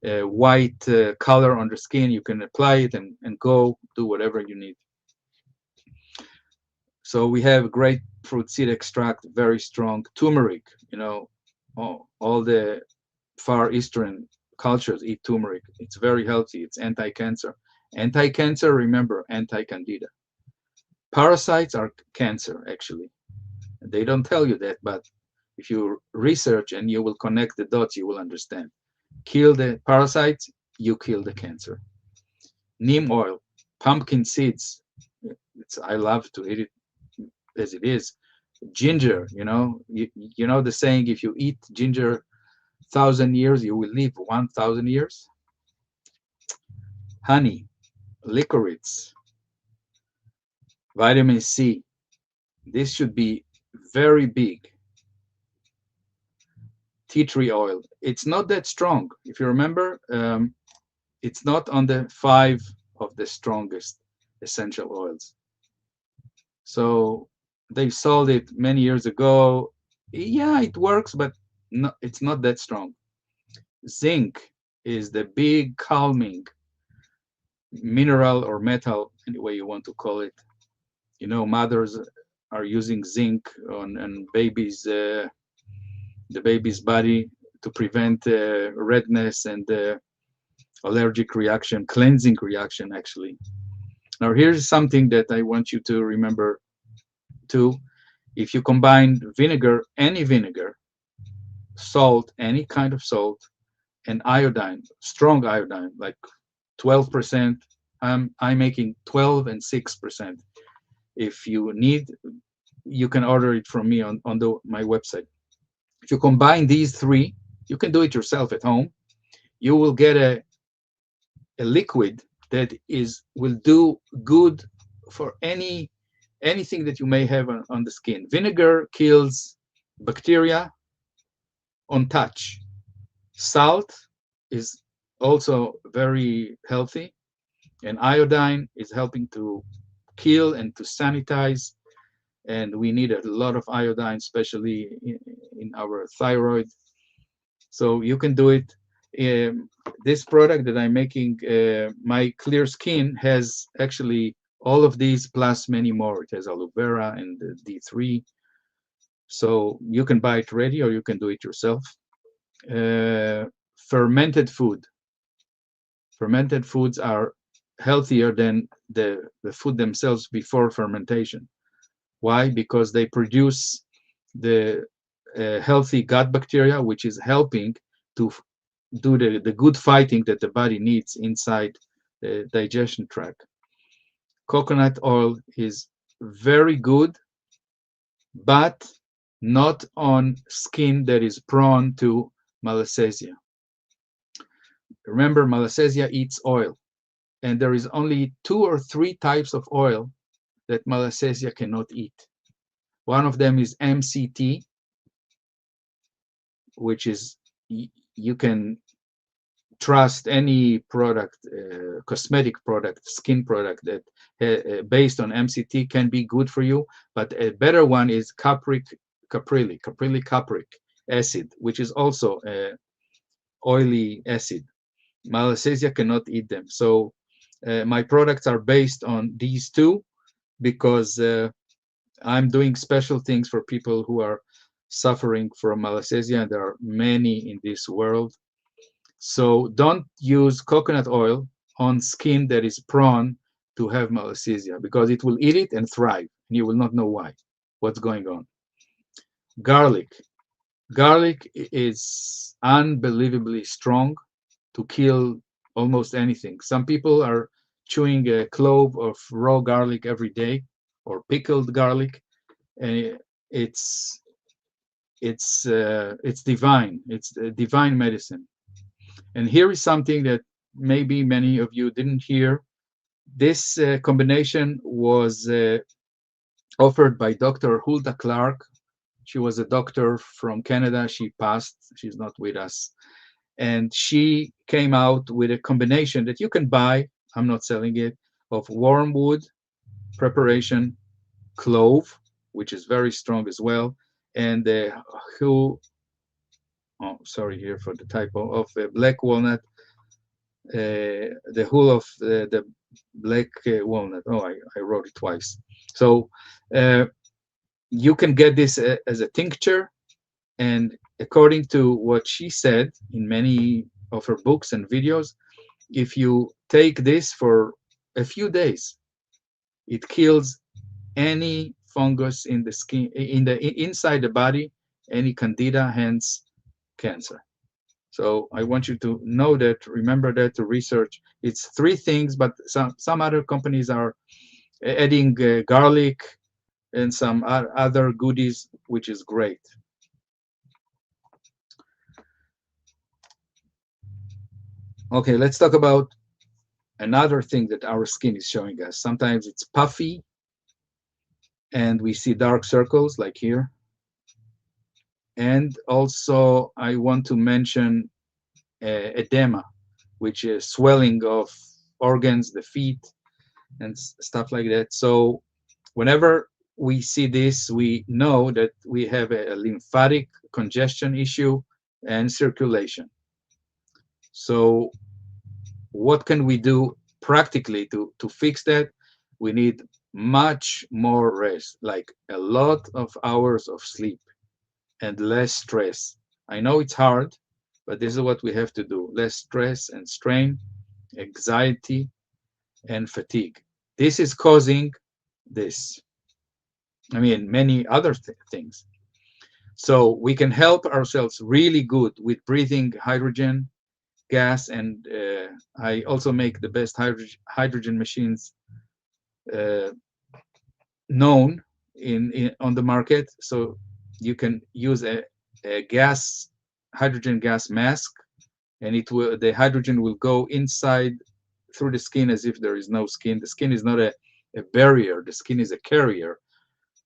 white color on the skin. You can apply it and go do whatever you need. So we have grapefruit seed extract, very strong. Turmeric, all the Far Eastern cultures eat turmeric. It's very healthy. It's anti-cancer. Anti-cancer, remember, anti-candida. Parasites are cancer, actually. They don't tell you that, but if you research and you will connect the dots, you will understand. Kill the parasites, you kill the cancer. Neem oil, pumpkin seeds. I love to eat it as it is. Ginger, you know the saying, if you eat ginger 1,000 years, you will live 1,000 years. Honey, licorice, vitamin C. This should be very big. Tea tree oil. It's not that strong. If you remember, it's not on the 5 of the strongest essential oils. So they sold it many years ago. Yeah, it works, but no, it's not that strong. Zinc is the big calming mineral or metal, any way you want to call it. Mothers are using zinc on babies, the baby's body, to prevent redness and allergic reaction, cleansing reaction, actually. Now, here's something that I want you to remember too. If you combine vinegar, any vinegar, salt, any kind of salt, and iodine, strong iodine, like 12%, I'm making 12 and 6%. If you need, you can order it from me on my website. If you combine these three, you can do it yourself at home. You will get a liquid that will do good for anything that you may have on the skin. Vinegar kills bacteria on touch. Salt is also very healthy, and iodine is helping to kill and to sanitize. And we need a lot of iodine, especially in our thyroid. So you can do it. This product that I'm making, My Clear Skin, has actually all of these plus many more. It has aloe vera and the D3. So you can buy it ready or you can do it yourself. Fermented food. Fermented foods are healthier than the food themselves before fermentation. Why? Because they produce the healthy gut bacteria, which is helping to do the good fighting that the body needs inside the digestion tract. Coconut oil is very good, but not on skin that is prone to malassezia. Remember, malassezia eats oil, and there is only 2 or 3 types of oil that malassezia cannot eat. One of them is MCT, which is you can trust any product, cosmetic product, skin product that based on MCT can be good for you. But a better one is caprylic acid, which is also oily acid. Malassezia cannot eat them. So my products are based on these two because I'm doing special things for people who are suffering from malassezia, and there are many in this world. So don't use coconut oil on skin that is prone to have malassezia, because it will eat it and thrive, and you will not know what's going on. Garlic. Garlic is unbelievably strong to kill almost anything. Some people are chewing a clove of raw garlic every day, or pickled garlic, and it's divine. It's a divine medicine. And here is something that maybe many of you didn't hear. This combination was offered by Dr. Hulda Clark. She was a doctor from Canada. She passed. She's not with us. And she came out with a combination that you can buy, I'm not selling it, of wormwood preparation, clove, which is very strong as well, and the sorry here for the typo, of black walnut, the hull of the black walnut. Oh, I wrote it twice. So you can get this as a tincture, and according to what she said in many of her books and videos, if you take this for a few days, it kills any fungus in the skin, inside the body, any candida, hence cancer. So I want you to know that, remember that, to research. It's 3 things, but some other companies are adding garlic and some other goodies, which is great. Okay, let's talk about another thing that our skin is showing us. Sometimes it's puffy, and we see dark circles like here. And also I want to mention edema, which is swelling of organs, the feet, and stuff like that. So whenever we see this, we know that we have a lymphatic congestion issue and circulation. So what can we do practically to fix that? We need much more rest, like a lot of hours of sleep and less stress. I know it's hard, but this is what we have to do. Less stress and strain, anxiety, and fatigue. This is causing this. I mean, many other things. So we can help ourselves really good with breathing hydrogen gas, and I also make the best hydrogen machines known on the market. So you can use a hydrogen gas mask, and the hydrogen will go inside through the skin as if there is no skin. The skin is not a barrier. The skin is a carrier,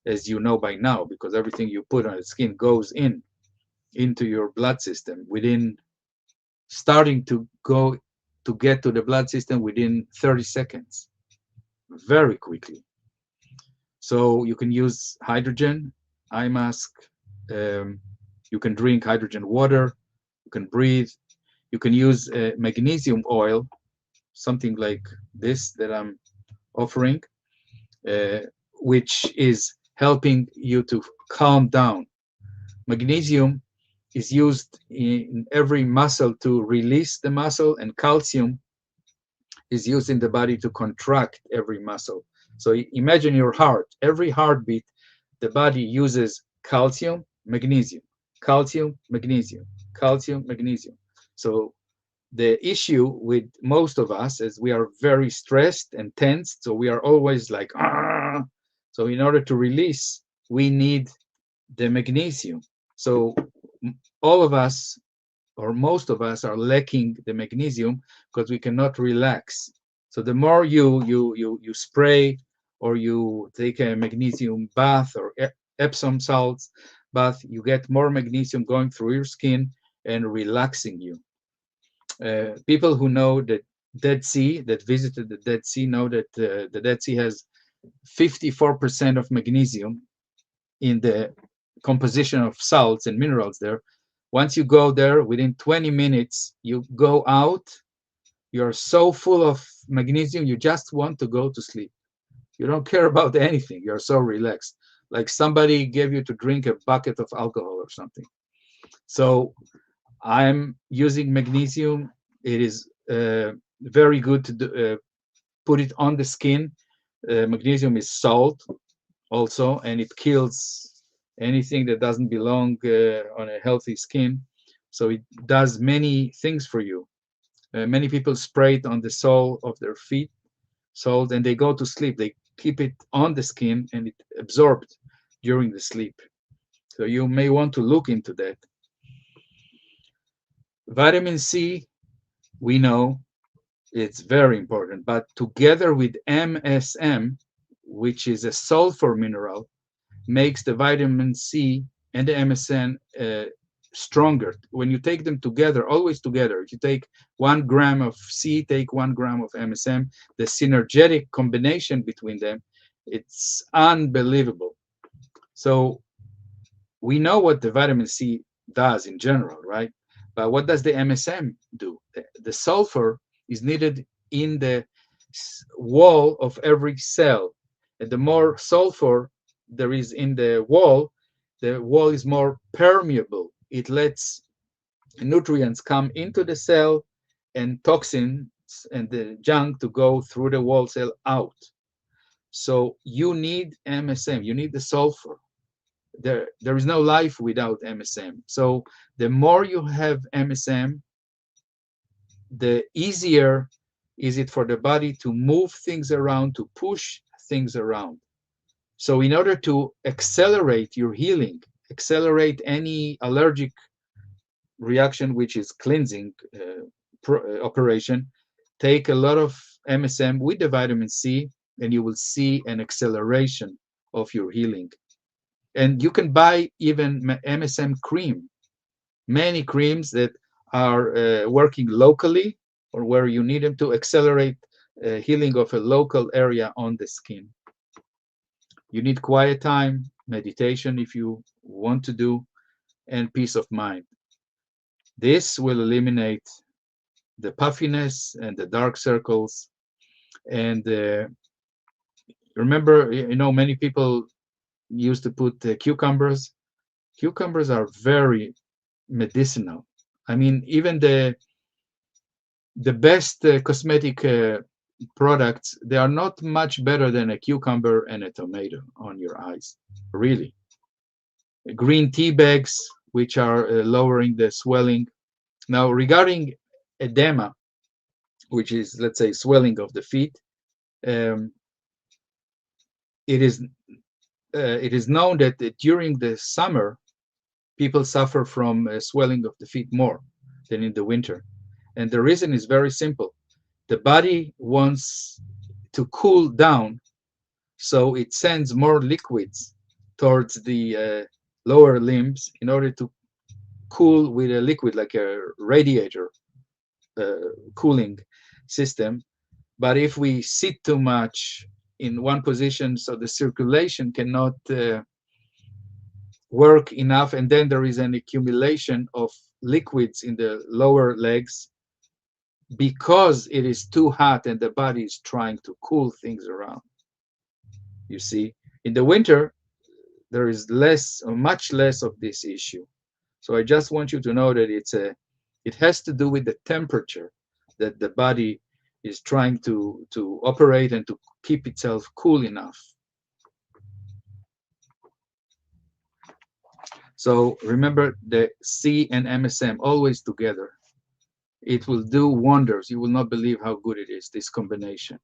as you know by now, because everything you put on the skin goes into your blood system starting to get to the blood system within 30 seconds, very quickly. So you can use hydrogen eye mask. You can drink hydrogen water. You can breathe. You can use magnesium oil, something like this that I'm offering, which is helping you to calm down. Magnesium is used in every muscle to release the muscle, and calcium is used in the body to contract every muscle. So imagine your heart. Every heartbeat, the body uses calcium, magnesium, calcium, magnesium, calcium, magnesium. So the issue with most of us is we are very stressed and tensed. So we are always like, ah. So in order to release, we need the magnesium. So all of us, or most of us, are lacking the magnesium because we cannot relax. So the more you spray or you take a magnesium bath or Epsom salts bath, you get more magnesium going through your skin and relaxing you. People who know the Dead Sea, that visited the Dead Sea, know that the Dead Sea has 54% of magnesium in the composition of salts and minerals there. Once you go there, within 20 minutes, you go out, you're so full of magnesium, you just want to go to sleep. You don't care about anything. You're so relaxed. Like somebody gave you to drink a bucket of alcohol or something. So I'm using magnesium. It is very good to put it on the skin. Magnesium is salt also, and it kills anything that doesn't belong on a healthy skin. So it does many things for you. Many people spray it on the sole of their feet, salt, and they go to sleep. They keep it on the skin and it absorbed during the sleep. So you may want to look into that. Vitamin C, we know it's very important, but together with MSM, which is a sulfur mineral, makes the vitamin C and the MSM stronger. When you take them together, always together, if you take 1 gram of C, take 1 gram of MSM, the synergetic combination between them, it's unbelievable. So we know what the vitamin C does in general, right? But what does the MSM do? The sulfur is needed in the wall of every cell. And the more sulfur there is in the wall is more permeable. It lets nutrients come into the cell and toxins and the junk to go through the wall cell out. So you need MSM, you need the sulfur. There is no life without MSM. So the more you have MSM, the easier is it for the body to move things around, to push things around. So in order to accelerate your healing, accelerate any allergic reaction, which is cleansing operation, take a lot of MSM with the vitamin C, and you will see an acceleration of your healing. And you can buy even MSM cream, many creams that are working locally or where you need them to accelerate healing of a local area on the skin. You need quiet time, meditation if you want to do, and peace of mind. This will eliminate the puffiness and the dark circles. And remember, many people used to put cucumbers. Cucumbers are very medicinal. I mean, even the best cosmetic products, they are not much better than a cucumber and a tomato on your eyes, really. Green tea bags, which are lowering the swelling. Now, regarding edema, which is, let's say, swelling of the feet, um, it is known that during the summer, people suffer from swelling of the feet more than in the winter. And the reason is very simple. The body wants to cool down, so it sends more liquids towards the lower limbs in order to cool with a liquid, like a radiator cooling system. But if we sit too much in one position, so the circulation cannot work enough, and then there is an accumulation of liquids in the lower legs because it is too hot and the body is trying to cool things around. You see, in the winter, there is less or much less of this issue. So I just want you to know that it has to do with the temperature that the body is trying to operate and to keep itself cool enough. So remember the C and MSM always together. It will do wonders. You will not believe how good it is, this combination.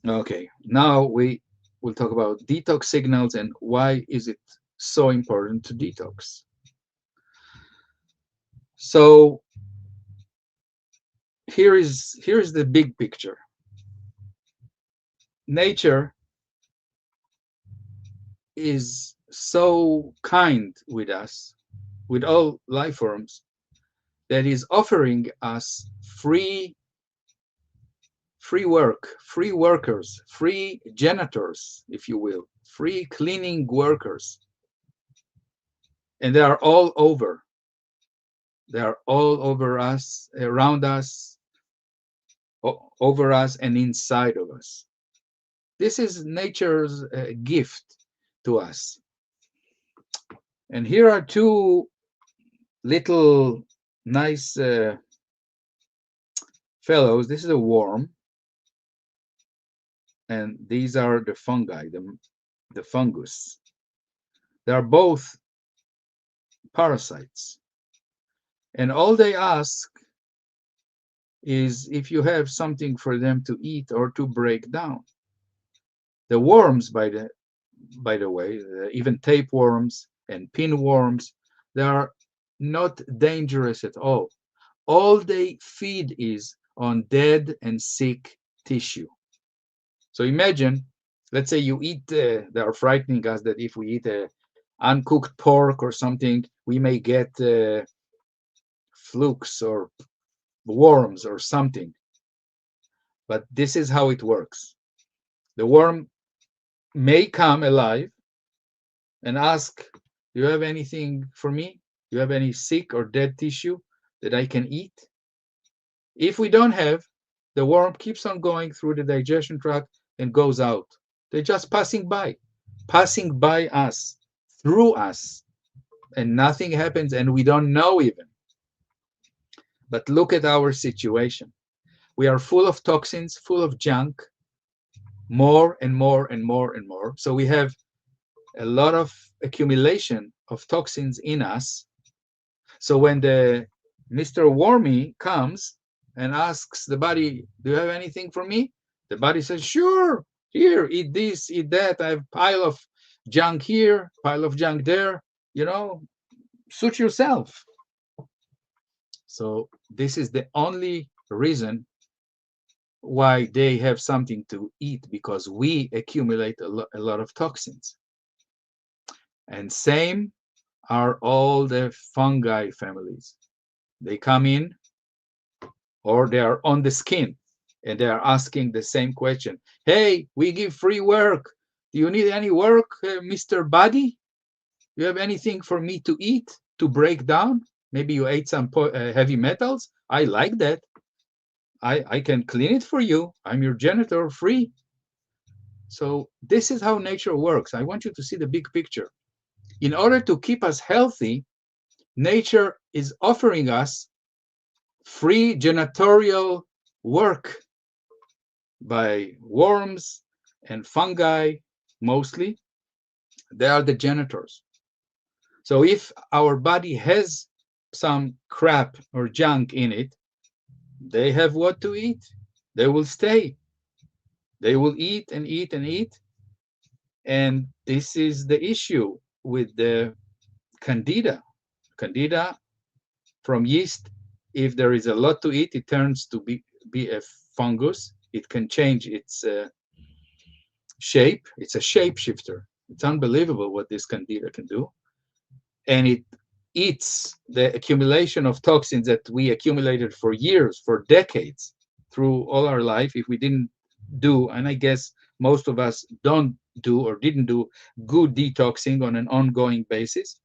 Okay, now we will talk about detox signals and why is it so important to detox. So here's the big picture. Nature is so kind with us, with all life forms, that is offering us free work, free workers, free janitors, if you will, free cleaning workers. And they are all over. They are all over us, around us, over us, and inside of us. This is nature's gift to us. And here are two little nice fellows. This is a worm, and these are the fungi, the fungus. They are both parasites. And all they ask is if you have something for them to eat or to break down. The worms, by the way, even tapeworms and pinworms, they are not dangerous at all. All they feed is on dead and sick tissue. So imagine, let's say you eat, they are frightening us that if we eat uncooked pork or something, we may get flukes or worms or something. But this is how it works. The worm may come alive and ask, do you have anything for me? Do you have any sick or dead tissue that I can eat? If we don't have, the worm keeps on going through the digestion tract and goes out. They're just passing by us, through us, and nothing happens, and we don't know even. But look at our situation. We are full of toxins, full of junk, more and more and more and more. So we have a lot of accumulation of toxins in us. So when the Mr. Wormy comes and asks the body, do you have anything for me? The body says, sure, here, eat this, eat that. I have a pile of junk here, pile of junk there, suit yourself. So this is the only reason why they have something to eat, because we accumulate a lot of toxins. And same are all the fungi families. They come in, or they are on the skin, and they are asking the same question. Hey, we give free work. Do you need any work, Mr. Body? Do you have anything for me to eat, to break down? Maybe you ate some heavy metals. I like that. I can clean it for you. I'm your janitor, free. So this is how nature works. I want you to see the big picture. In order to keep us healthy, nature is offering us free janitorial work by worms and fungi, mostly. They are the janitors. So if our body has some crap or junk in it, they have what to eat. They will stay. They will eat and eat and eat. And this is the issue with the candida. Candida from yeast, if there is a lot to eat, it turns to be a fungus. It can change its shape. It's a shapeshifter. It's unbelievable what this candida can do. And it eats the accumulation of toxins that we accumulated for years, for decades, through all our life. If we didn't do, and I guess most of us don't do or didn't do good detoxing on an ongoing basis.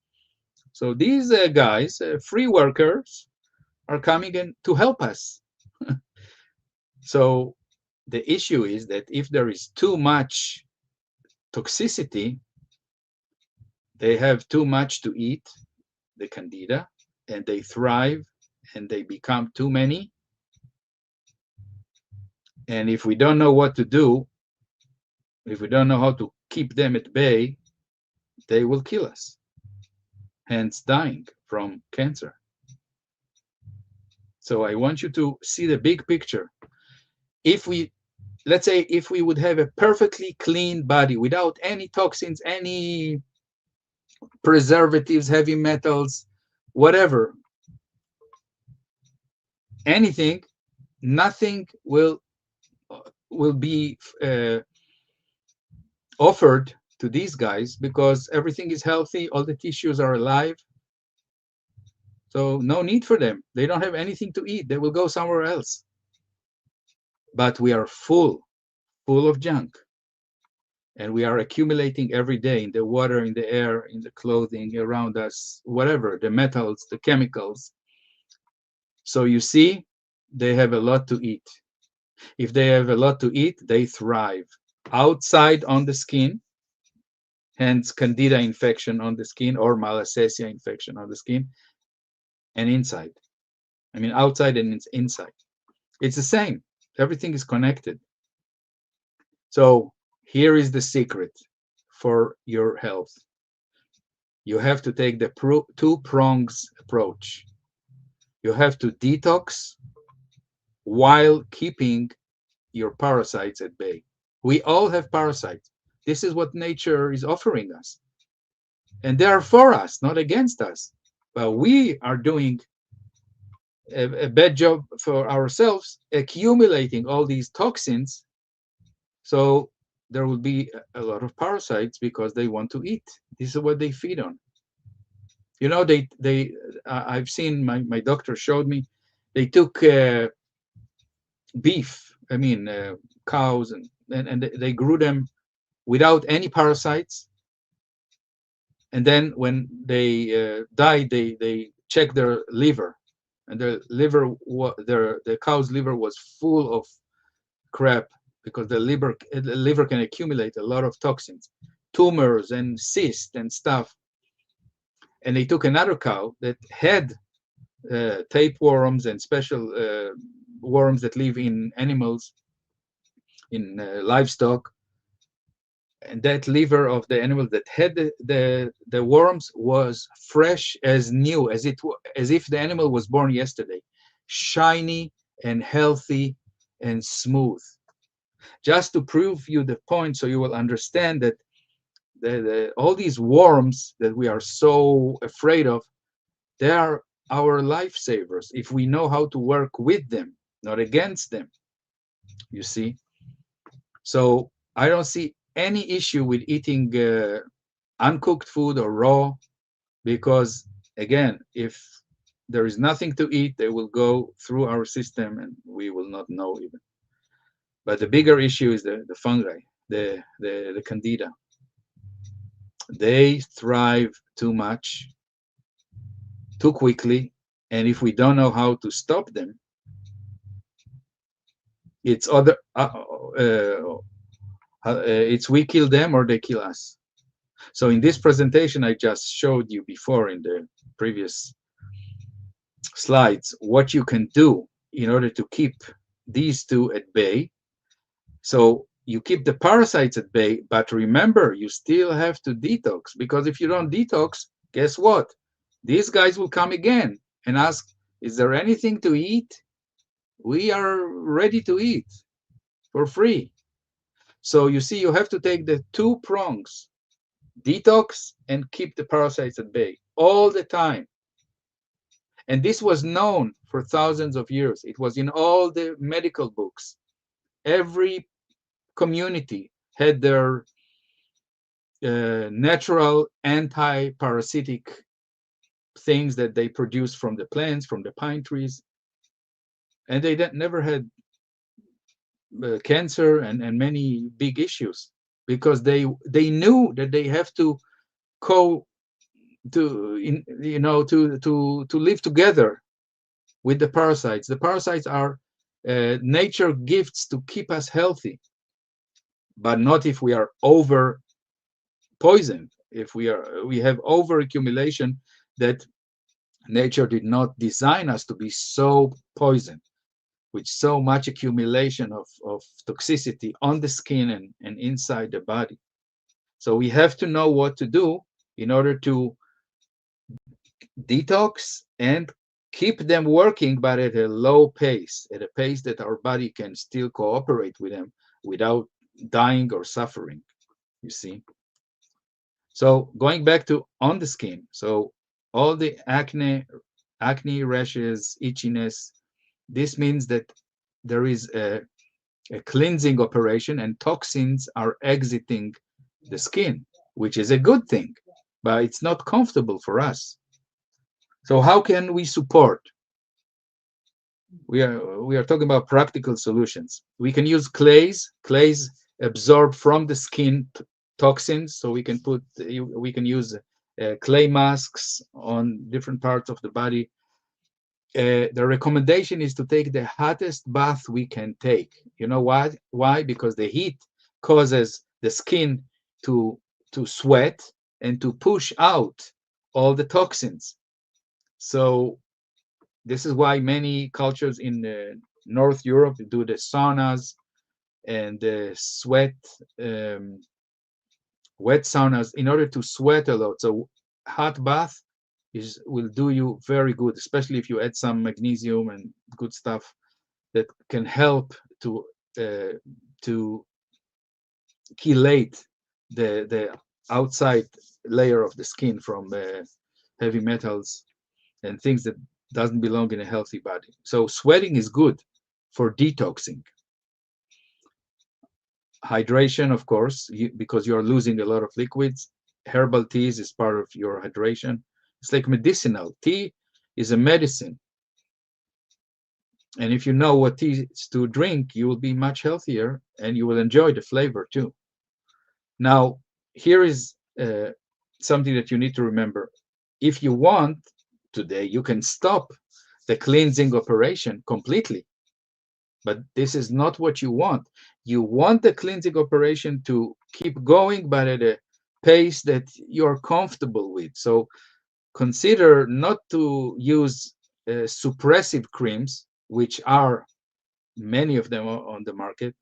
So these guys, free workers, are coming in to help us. So the issue is that if there is too much toxicity, they have too much to eat, the candida, and they thrive, and they become too many. And if we don't know what to do, if we don't know how to keep them at bay, they will kill us, hence dying from cancer. So I want you to see the big picture. If we, let's say, if we would have a perfectly clean body without any toxins, any preservatives, heavy metals, whatever, anything, nothing will be offered to these guys, because everything is healthy, all the tissues are alive. So no need for them. They don't have anything to eat. They will go somewhere else. But we are full of junk. And we are accumulating every day in the water, in the air, in the clothing around us, whatever, the metals, the chemicals. So you see, they have a lot to eat. If they have a lot to eat, they thrive outside on the skin, hence candida infection on the skin, or malassezia infection on the skin, and inside. I mean, outside and inside. It's the same. Everything is connected. So here is the secret for your health. You have to take the two prongs approach. You have to detox while keeping your parasites at bay. We all have parasites. This is what nature is offering us. And they are for us, not against us. But we are doing a bad job for ourselves, accumulating all these toxins. So there will be a lot of parasites because they want to eat. This is what they feed on. You know, I've seen, my doctor showed me, they took beef, I mean, cows, and they grew them without any parasites. And then when they died, they checked their liver, and the cow's liver was full of crap, because the liver can accumulate a lot of toxins, tumors and cysts and stuff. And they took another cow that had tapeworms and special worms that live in animals, in livestock. And that liver of the animal that had the worms was fresh as new, as if the animal was born yesterday, shiny and healthy and smooth. Just to prove you the point, so you will understand that all these worms that we are so afraid of, they are our lifesavers if we know how to work with them, not against them. You see? So I don't see any issue with eating uncooked food or raw, because again, if there is nothing to eat, they will go through our system and we will not know even. But the bigger issue is the fungi, the candida. They thrive too much, too quickly, and if we don't know how to stop them, it's it's we kill them or they kill us. So in this presentation I just showed you before in the previous slides what you can do in order to keep these two at bay. So you keep the parasites at bay, but remember, you still have to detox, because if you don't detox, guess what? These guys will come again and ask, is there anything to eat? We are ready to eat for free. So you see, you have to take the two prongs, detox and keep the parasites at bay all the time. And this was known for thousands of years. It was in all the medical books. Every community had their natural anti-parasitic things that they produced from the plants, from the pine trees. And they never had cancer and many big issues, because they knew that they have to live together with the parasites. The parasites are nature gifts to keep us healthy, but not if we are over poisoned, if we have over accumulation that Nature did not design us to be so poisoned with so much accumulation of toxicity on the skin and inside the body. So we have to know what to do in order to detox and keep them working, but at a low pace, at a pace that our body can still cooperate with them without dying or suffering, you see. So going back to on the skin, so all the acne, rashes, itchiness, this means that there is a cleansing operation and toxins are exiting the skin, which is a good thing, but it's not comfortable for us. So how can we support? We are talking about practical solutions. We can use clays. Clays absorb from the skin toxins, so we can use clay masks on different parts of the body. The recommendation is to take the hottest bath we can take. You know what? Why? Because the heat causes the skin to sweat and to push out all the toxins. So this is why many cultures in North Europe do the saunas and the um, wet saunas in order to sweat a lot. So hot bath will do you very good, especially if you add some magnesium and good stuff that can help uh, to chelate the outside layer of the skin from heavy metals and things that doesn't belong in a healthy body. So sweating is good for detoxing. Hydration, of course, because you're losing a lot of liquids. Herbal teas is part of your hydration. It's like medicinal. Tea is a medicine. And if you know what teas to drink, you will be much healthier and you will enjoy the flavor too. Now, here is something that you need to remember. If you want today, you can stop the cleansing operation completely. But this is not what you want. You want the cleansing operation to keep going, but at a pace that you're comfortable with. So consider not to use suppressive creams, which are many of them on the market.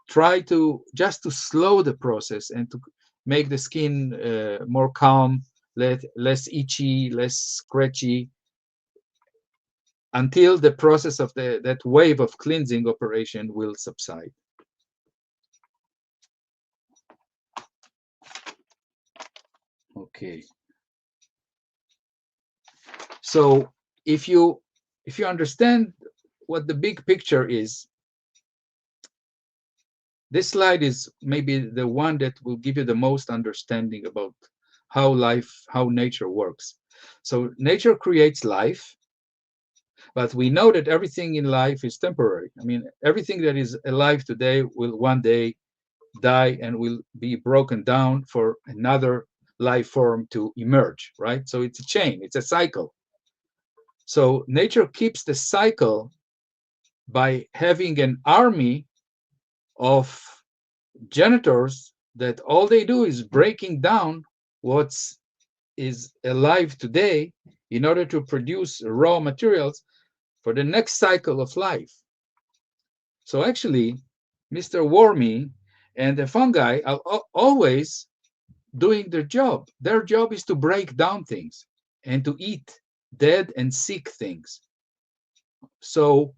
Try to just to slow the process and to make the skin more calm, less itchy, less scratchy, until the process of that wave of cleansing operation will subside. Okay. So if you understand what the big picture is, this slide is maybe the one that will give you the most understanding about how nature works. So nature creates life, but we know that everything in life is temporary. I mean, everything that is alive today will one day die and will be broken down for another life form to emerge, right? So it's a chain, it's a cycle. So nature keeps the cycle by having an army of janitors that all they do is breaking down what is alive today in order to produce raw materials for the next cycle of life. So actually, Mr. Wormy and the fungi are always doing their job. Their job is to break down things and to eat dead and sick things. So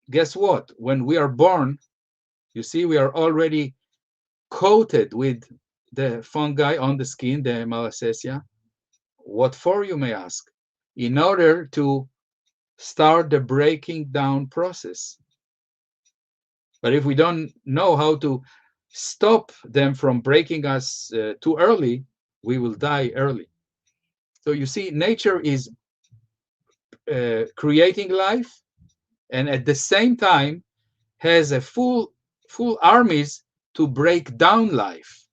guess what? When we are born, you see, we are already coated with the fungi on the skin, the malassezia. What for, you may ask? In order to start the breaking down process. But if we don't know how to stop them from breaking us too early, we will die early. So you see, nature is creating life, and at the same time has a full armies to break down life.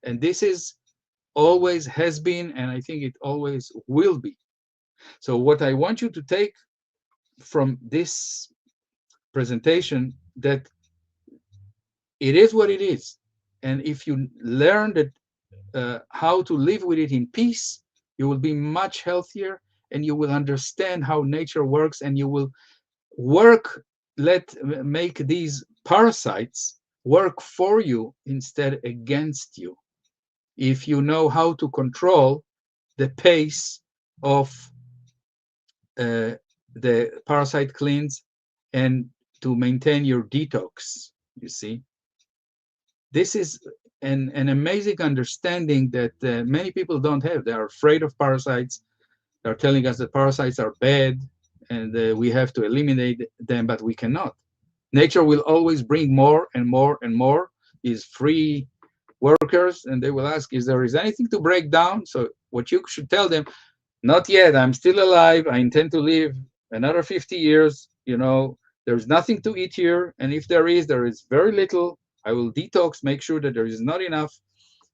And this is always has been, and I think it always will be. So what I want you to take from this presentation, that it is what it is, and if you learn that how to live with it in peace, You will be much healthier, and you will understand how nature works, and you will work, make these parasites work for you instead against you. If you know how to control the pace of the parasite cleanse and to maintain your detox, you see. This is an amazing understanding that many people don't have. They are afraid of parasites. They're telling us that parasites are bad and we have to eliminate them, but we cannot. Nature will always bring more and more and more. These free workers, and they will ask, is there is anything to break down? So what you should tell them, not yet, I'm still alive, I intend to live another 50 years, there's nothing to eat here, and if there is very little. I will detox, make sure that there is not enough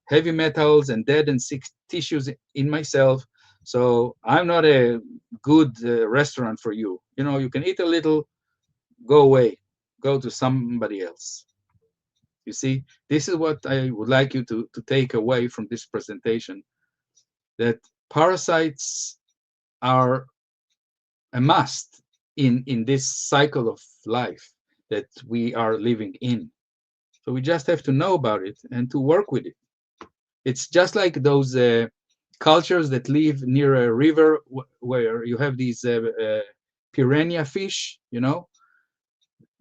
heavy metals and dead and sick tissues in myself. So I'm not a good restaurant for you. You can eat a little, go away, go to somebody else. You see, this is what I would like you to take away from this presentation, that parasites are a must in this cycle of life that we are living in. So we just have to know about it and to work with it. It's just like those cultures that live near a river where you have these piranha fish,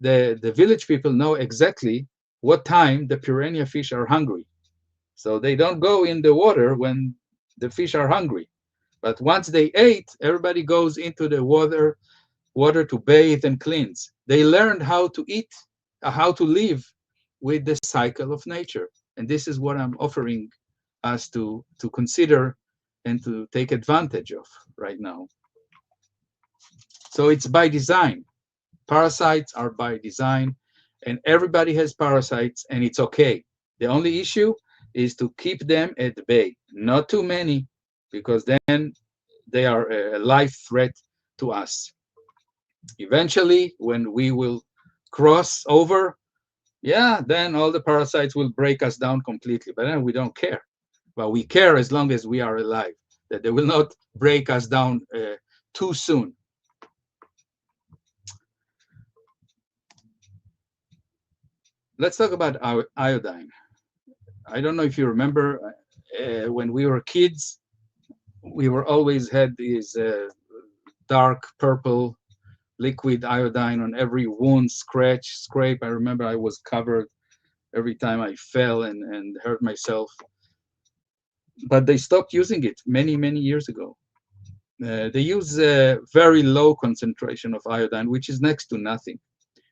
the village people know exactly what time the piranha fish are hungry. So they don't go in the water when the fish are hungry. But once they ate, everybody goes into the water to bathe and cleanse. They learned how to eat, how to live with the cycle of nature. And this is what I'm offering us to consider and to take advantage of right now. So it's by design. Parasites are by design, and everybody has parasites, and it's okay. The only issue is to keep them at bay, not too many, because then they are a life threat to us. Eventually, when we will cross over, then all the parasites will break us down completely, but then we don't care. But we care as long as we are alive, that they will not break us down too soon. Let's talk about iodine. I don't know if you remember when we were kids, we were always had these dark purple liquid iodine on every wound, scratch, scrape. I remember I was covered every time I fell and hurt myself. But they stopped using it many, many years ago. They use a very low concentration of iodine, which is next to nothing.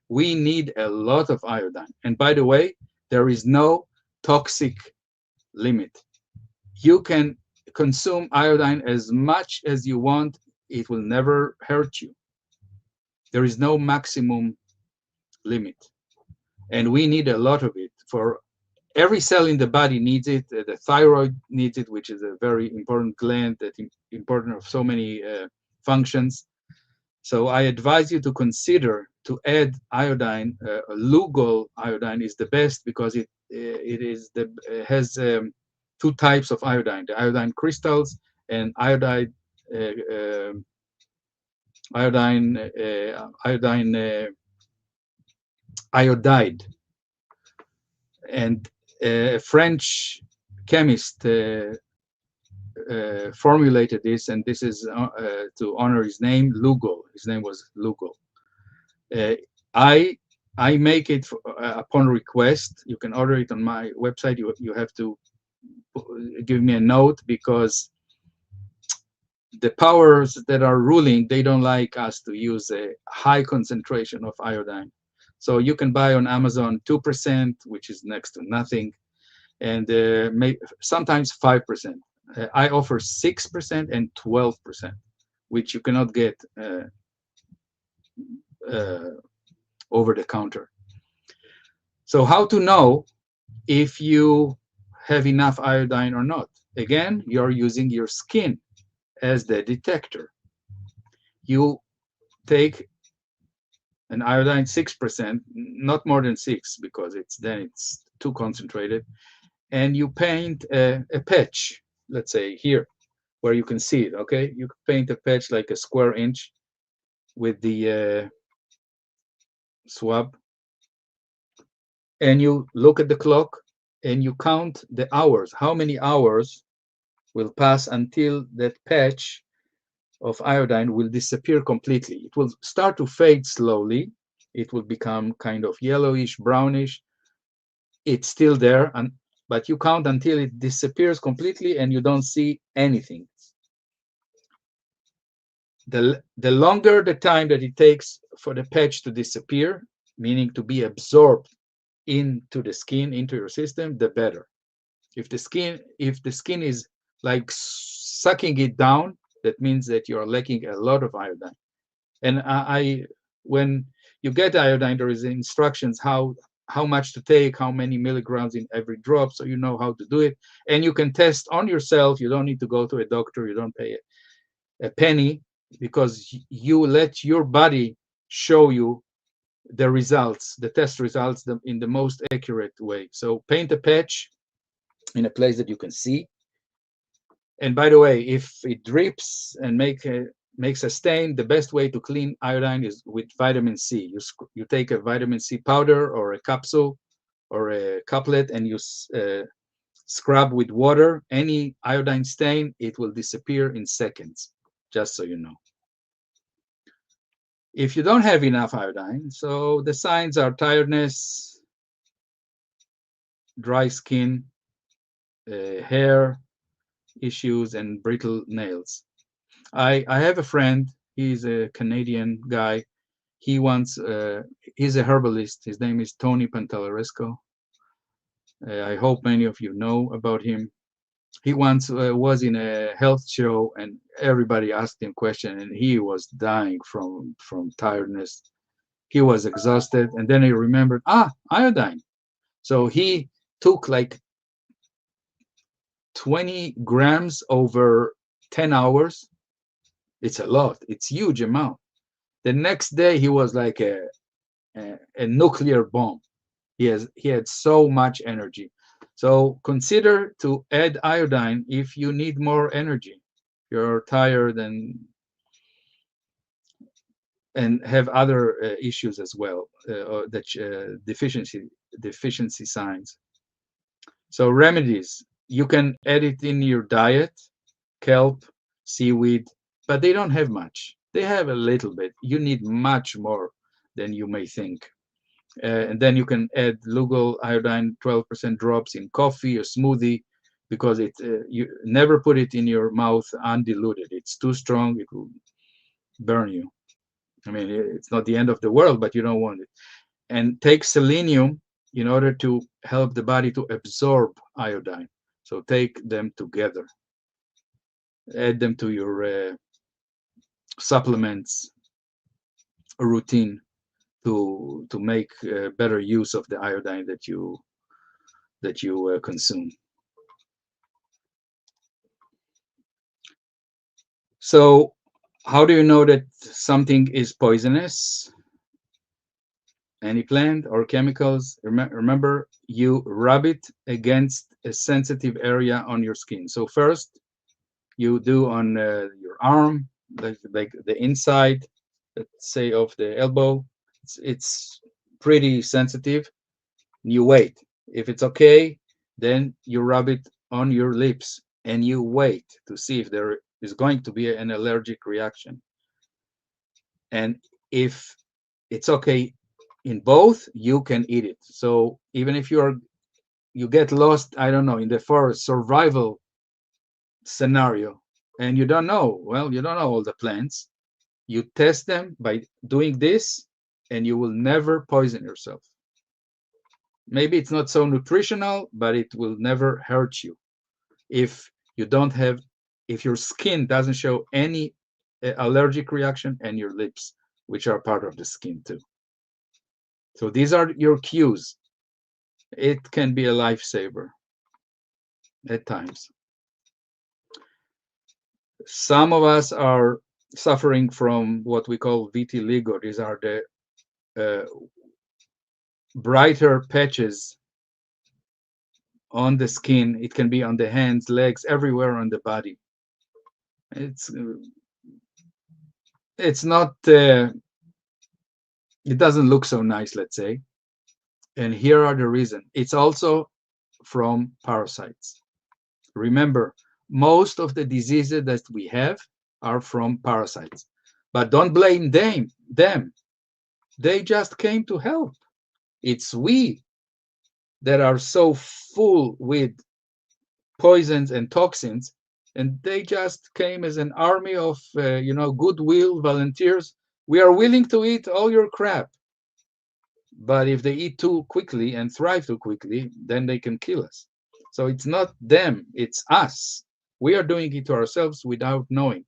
We need a lot of iodine. And by the way, there is no toxic limit. You can consume iodine as much as you want. It will never hurt you. There is no maximum limit. And we need a lot of it. For every cell in the body needs it. The thyroid needs it, which is a very important gland that is important of so many functions. So I advise you to consider to add iodine. Lugol iodine is the best because it has two types of iodine: the iodine crystals and iodine iodide. And a French chemist formulated this, and this is to honor his name, Lugol. His name was Lugol. I make it upon request. You can order it on my website. You have to give me a note because the powers that are ruling, they don't like us to use a high concentration of iodine. So you can buy on Amazon 2%, which is next to nothing, and sometimes 5%. I offer 6% and 12%, which you cannot get over the counter. So how to know if you have enough iodine or not? Again, you're using your skin as the detector. You take an iodine 6%, not more than 6, because then it's too concentrated, and you paint a patch, let's say here, where you can see it. Okay, you can paint a patch like a square inch with the swab, and you look at the clock and you count the hours. How many hours will pass until that patch of iodine will disappear completely? It will start to fade slowly. It will become kind of yellowish, brownish. It's still there, but you count until it disappears completely and you don't see anything. The longer the time that it takes for the patch to disappear, meaning to be absorbed into the skin, into your system, the better. If the skin is like sucking it down, that means that you are lacking a lot of iodine. And when you get iodine, there is instructions how much to take, how many milligrams in every drop, so you know how to do it. And you can test on yourself. You don't need to go to a doctor. You don't pay a penny, because you let your body show you the results, the test results, in the most accurate way. So paint a patch in a place that you can see. And by the way, if it drips and makes a stain, the best way to clean iodine is with vitamin C. You take a vitamin C powder or a capsule or a couplet, and you scrub with water. Any iodine stain, it will disappear in seconds, just so you know. If you don't have enough iodine, so the signs are tiredness, dry skin, hair issues, and brittle nails. I have a friend. He's a Canadian guy. He's a herbalist. His name is Tony Pantalaresco. I hope many of you know about him. He once was in a health show, and everybody asked him questions, and he was dying from tiredness. He was exhausted, and then he remembered, iodine. So he took like 20 grams over 10 hours. It's a lot. It's huge amount. The next day he was like a nuclear bomb. He had so much energy. So consider to add iodine if you need more energy. You're tired and have other issues as well, that deficiency signs. So remedies, you can add it in your diet, kelp, seaweed, but they don't have much. They have a little bit. You need much more than you may think. And then you can add Lugal iodine 12% drops in coffee or smoothie, because you never put it in your mouth undiluted. It's too strong. It will burn you. I mean, it's not the end of the world, but you don't want it. And take selenium in order to help the body to absorb iodine. So take them together. Add them to your supplements routine to make better use of the iodine that you consume. So how do you know that something is poisonous? Any plant or chemicals? Remember, you rub it against a sensitive area on your skin. So first you do on your arm, like the inside, let's say, of the elbow. It's pretty sensitive. You wait. If it's okay, then you rub it on your lips and you wait to see if there is going to be an allergic reaction. And if it's okay in both, you can eat it. So even if you get lost, I don't know, in the forest survival scenario, and you don't know, well, you don't know all the plants, you test them by doing this, and you will never poison yourself. Maybe it's not so nutritional, but it will never hurt you if you don't have, if your skin doesn't show any allergic reaction, and your lips, which are part of the skin too. So these are your cues. It can be a lifesaver at times. Some of us are suffering from what we call vitiligo. These are the brighter patches on the skin. It can be on the hands, legs, everywhere on the body. It's not. It doesn't look so nice, let's say. And here are the reason. It's also from parasites. Remember, most of the diseases that we have are from parasites. But don't blame them. They just came to help. It's we that are so full with poisons and toxins, and they just came as an army of goodwill volunteers. We are willing to eat all your crap, but if they eat too quickly and thrive too quickly, then they can kill us. So it's not them, it's us. We are doing it to ourselves without knowing.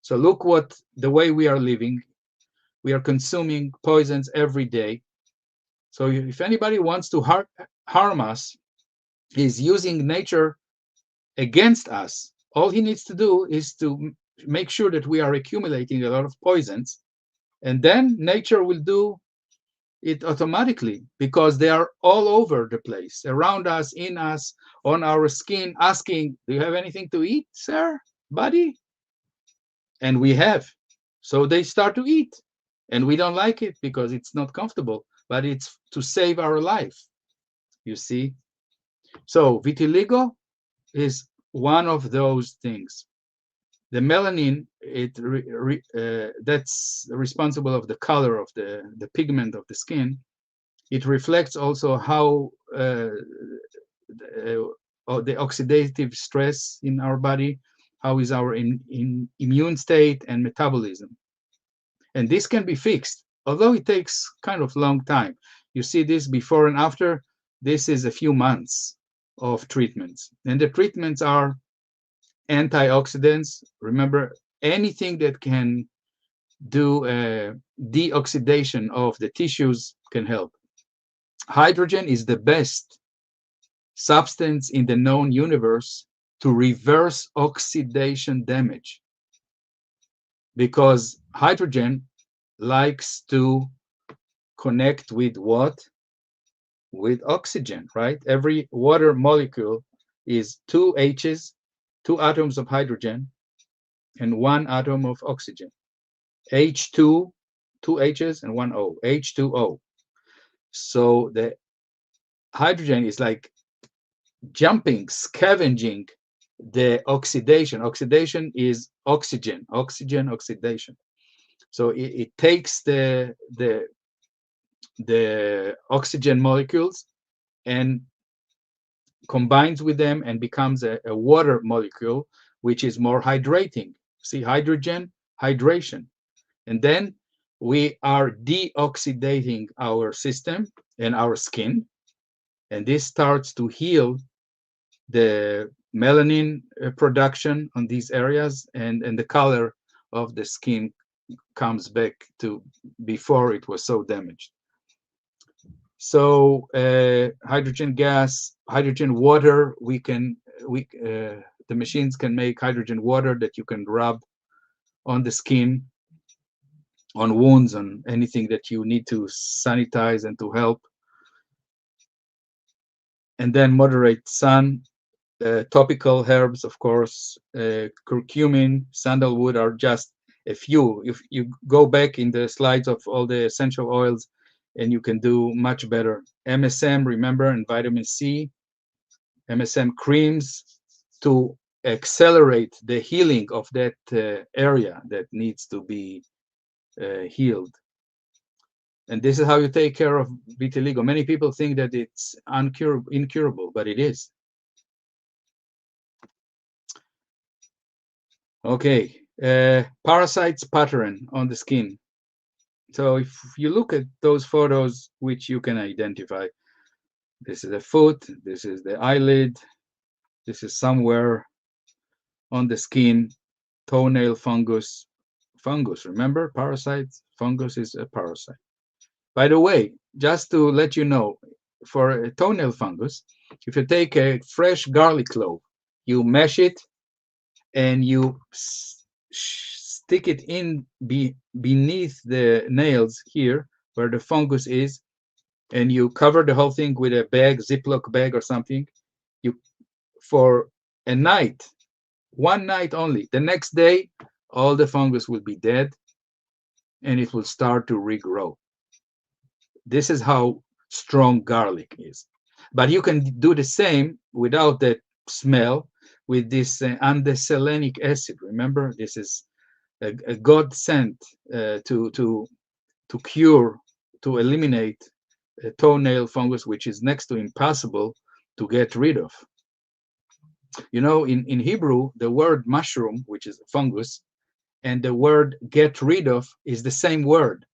So look what the way we are living. We are consuming poisons every day. So if anybody wants to harm us, he's using nature against us. All he needs to do is to make sure that we are accumulating a lot of poisons, and then nature will do it automatically, because they are all over the place, around us, in us, on our skin, asking, do you have anything to eat, sir, buddy? And we have. So they start to eat, and we don't like it because it's not comfortable, but it's to save our life, you see. So vitiligo is one of those things. The melanin, that's responsible of the color of the pigment of the skin. It reflects also how the oxidative stress in our body, how is our immune state and metabolism. And this can be fixed, although it takes kind of long time. You see this before and after. This is a few months of treatments. And the treatments are antioxidants. Remember, anything that can do deoxidation of the tissues can help. Hydrogen is the best substance in the known universe to reverse oxidation damage, because hydrogen likes to connect with what? With oxygen, right? Every water molecule is two H's, two atoms of hydrogen, and one atom of oxygen. H2, two H's and one O, H2O. So the hydrogen is like jumping, scavenging the oxidation. Oxidation is oxygen, oxidation. So it takes the oxygen molecules and combines with them and becomes a water molecule, which is more hydrating. See, hydrogen, hydration. And then we are deoxidating our system and our skin, and this starts to heal the melanin production on these areas, and the color of the skin comes back to before it was so damaged. So hydrogen gas, hydrogen water, the machines can make hydrogen water that you can rub on the skin, on wounds, on anything that you need to sanitize and to help. And then moderate sun, topical herbs, of course, curcumin, sandalwood are just a few. If you go back in the slides of all the essential oils, and you can do much better. MSM, remember, and vitamin C, MSM creams to accelerate the healing of that area that needs to be healed. And this is how you take care of vitiligo. Many people think that it's incurable, but it is. Okay, parasites pattern on the skin. So if you look at those photos, which you can identify, this is a foot, this is the eyelid, this is somewhere on the skin, toenail fungus. Fungus, remember, parasites? Fungus is a parasite. By the way, just to let you know, for a toenail fungus, if you take a fresh garlic clove, you mash it and you stick it in beneath the nails here where the fungus is, and you cover the whole thing with a bag, Ziploc bag or something. You, for a night, One night only. The next day, all the fungus will be dead and it will start to regrow. This is how strong garlic is. But you can do the same without that smell with this andeselenic acid. Remember, this is a godsend to cure, to eliminate a toenail fungus, which is next to impossible to get rid of. You know, in Hebrew, the word mushroom, which is fungus, and the word get rid of is the same word.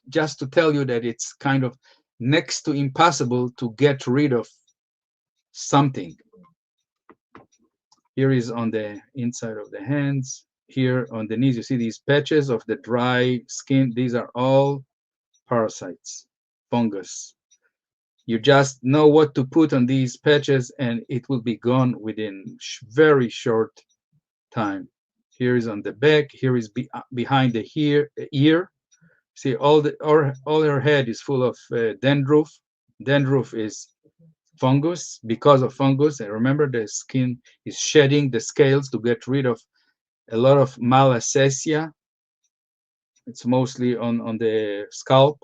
Just to tell you that it's kind of next to impossible to get rid of something. Here is on the inside of the hands. Here on the knees, you see these patches of the dry skin. These are all parasites, fungus. You just know what to put on these patches and it will be gone within very short time. Here is on the back. Here is behind the ear. See, all her head is full of dandruff. Dandruff is fungus, because of fungus. And remember, the skin is shedding the scales to get rid of a lot of malassezia. It's mostly on the scalp.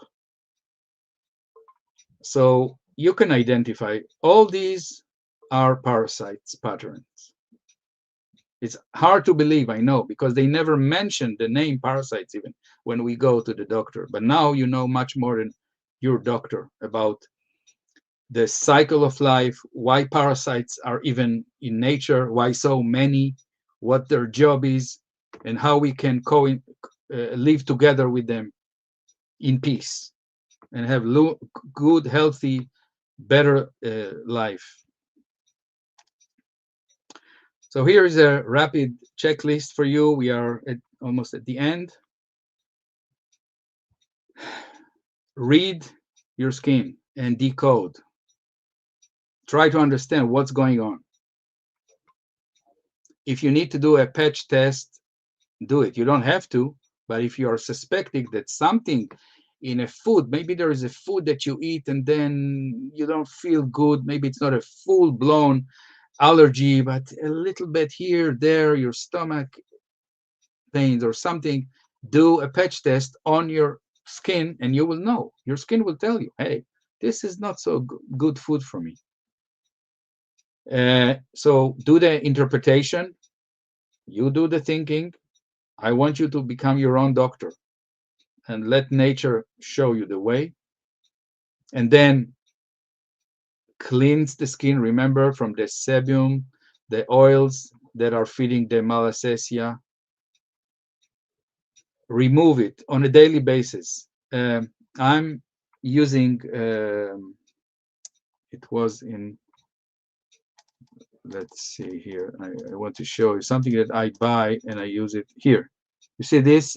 So you can identify all these are parasites patterns. It's hard to believe, I know, because they never mention the name parasites even when we go to the doctor. But now you know much more than your doctor about the cycle of life, why parasites are even in nature, why so many, what their job is, and how we can live together with them in peace and have good, healthy, better life. So here is a rapid checklist for you. We are almost at the end. Read your skin and decode. Try to understand what's going on. If you need to do a patch test, do it. You don't have to, but if you are suspecting that something in a food, maybe there is a food that you eat and then you don't feel good, maybe it's not a full-blown allergy, but a little bit here, there, your stomach pains or something, do a patch test on your skin and you will know. Your skin will tell you, hey, this is not so good food for me. So do the interpretation, you do the thinking. I want you to become your own doctor and let nature show you the way. And then cleanse the skin, remember, from the sebum, the oils that are feeding the malassezia. Remove it on a daily basis. I'm using, it was in, let's see here, I want to show you something that I buy and I use it here. You see this?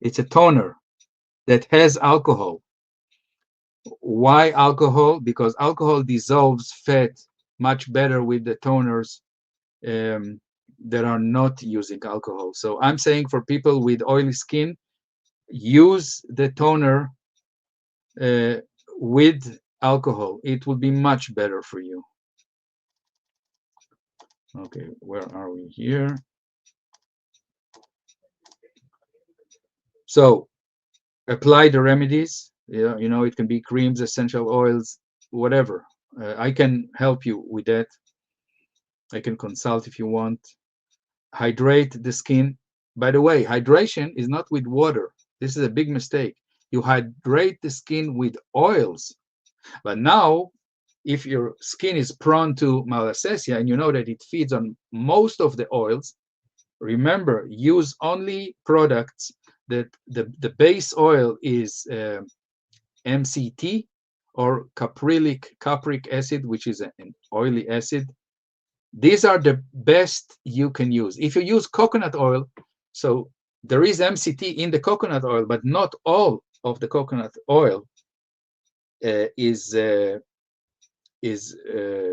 It's a toner that has alcohol. Why alcohol? Because alcohol dissolves fat much better with the toners that are not using alcohol. So I'm saying for people with oily skin, use the toner with alcohol. It will be much better for you. Okay, where are we here? So apply the remedies. You know, it can be creams, essential oils, whatever. I can help you with that. I can consult if you want. Hydrate the skin. By the way, hydration is not with water. This is a big mistake. You hydrate the skin with oils. But now, if your skin is prone to malassezia and you know that it feeds on most of the oils, remember, use only products that the base oil is MCT or capric acid, which is an oily acid. These are the best you can use. If you use coconut oil, so there is MCT in the coconut oil, but not all of the coconut oil is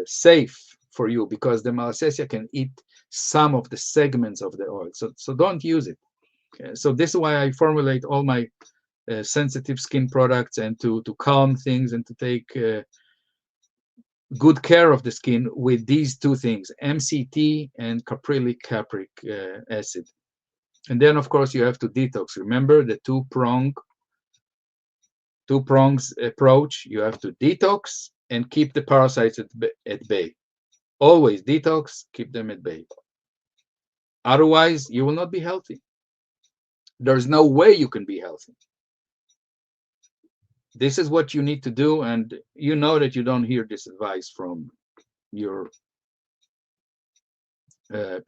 safe for you because the malassezia can eat some of the segments of the oil. So don't use it. Okay? So this is why I formulate all my sensitive skin products and to calm things and to take good care of the skin with these two things, MCT and caprylic capric acid. And then, of course, you have to detox. Remember the two prongs approach. You have to detox and keep the parasites at bay. Always detox, keep them at bay. Otherwise, you will not be healthy. There's no way you can be healthy. This is what you need to do, and you know that you don't hear this advice from your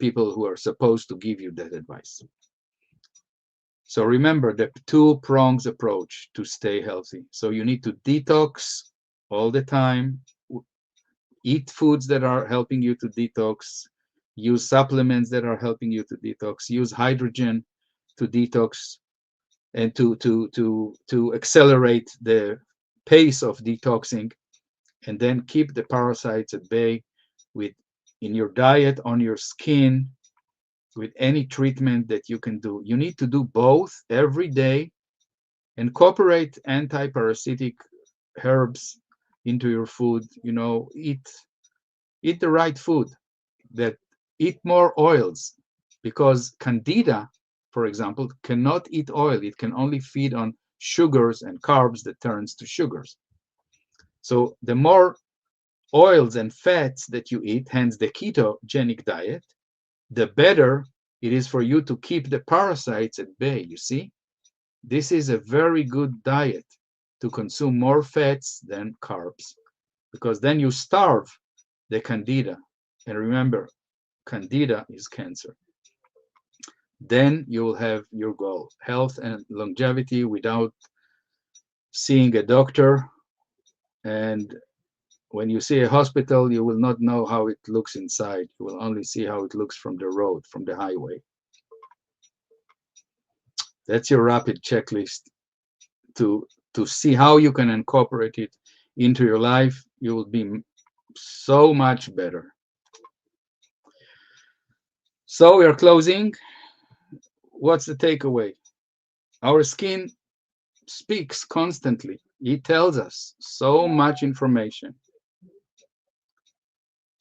people who are supposed to give you that advice. So remember the two prongs approach to stay healthy. So you need to detox all the time, eat foods that are helping you to detox, use supplements that are helping you to detox, use hydrogen to detox, and to accelerate the pace of detoxing, and then keep the parasites at bay with in your diet, on your skin, with any treatment that you can do. You need to do both every day. Incorporate anti-parasitic herbs into your food. You know, eat the right food. That eat more oils, because candida, for example, cannot eat oil. It can only feed on sugars and carbs that turns to sugars. So the more oils and fats that you eat, hence the ketogenic diet, the better it is for you to keep the parasites at bay. You see, this is a very good diet, to consume more fats than carbs, because then you starve the candida. And remember, candida is cancer. Then you will have your goal, health and longevity, without seeing a doctor. And when you see a hospital, you will not know how it looks inside. You will only see how it looks from the road, from the highway. That's your rapid checklist to see how you can incorporate it into your life. You will be so much better. So we are closing. What's the takeaway? Our skin speaks constantly. It tells us so much information.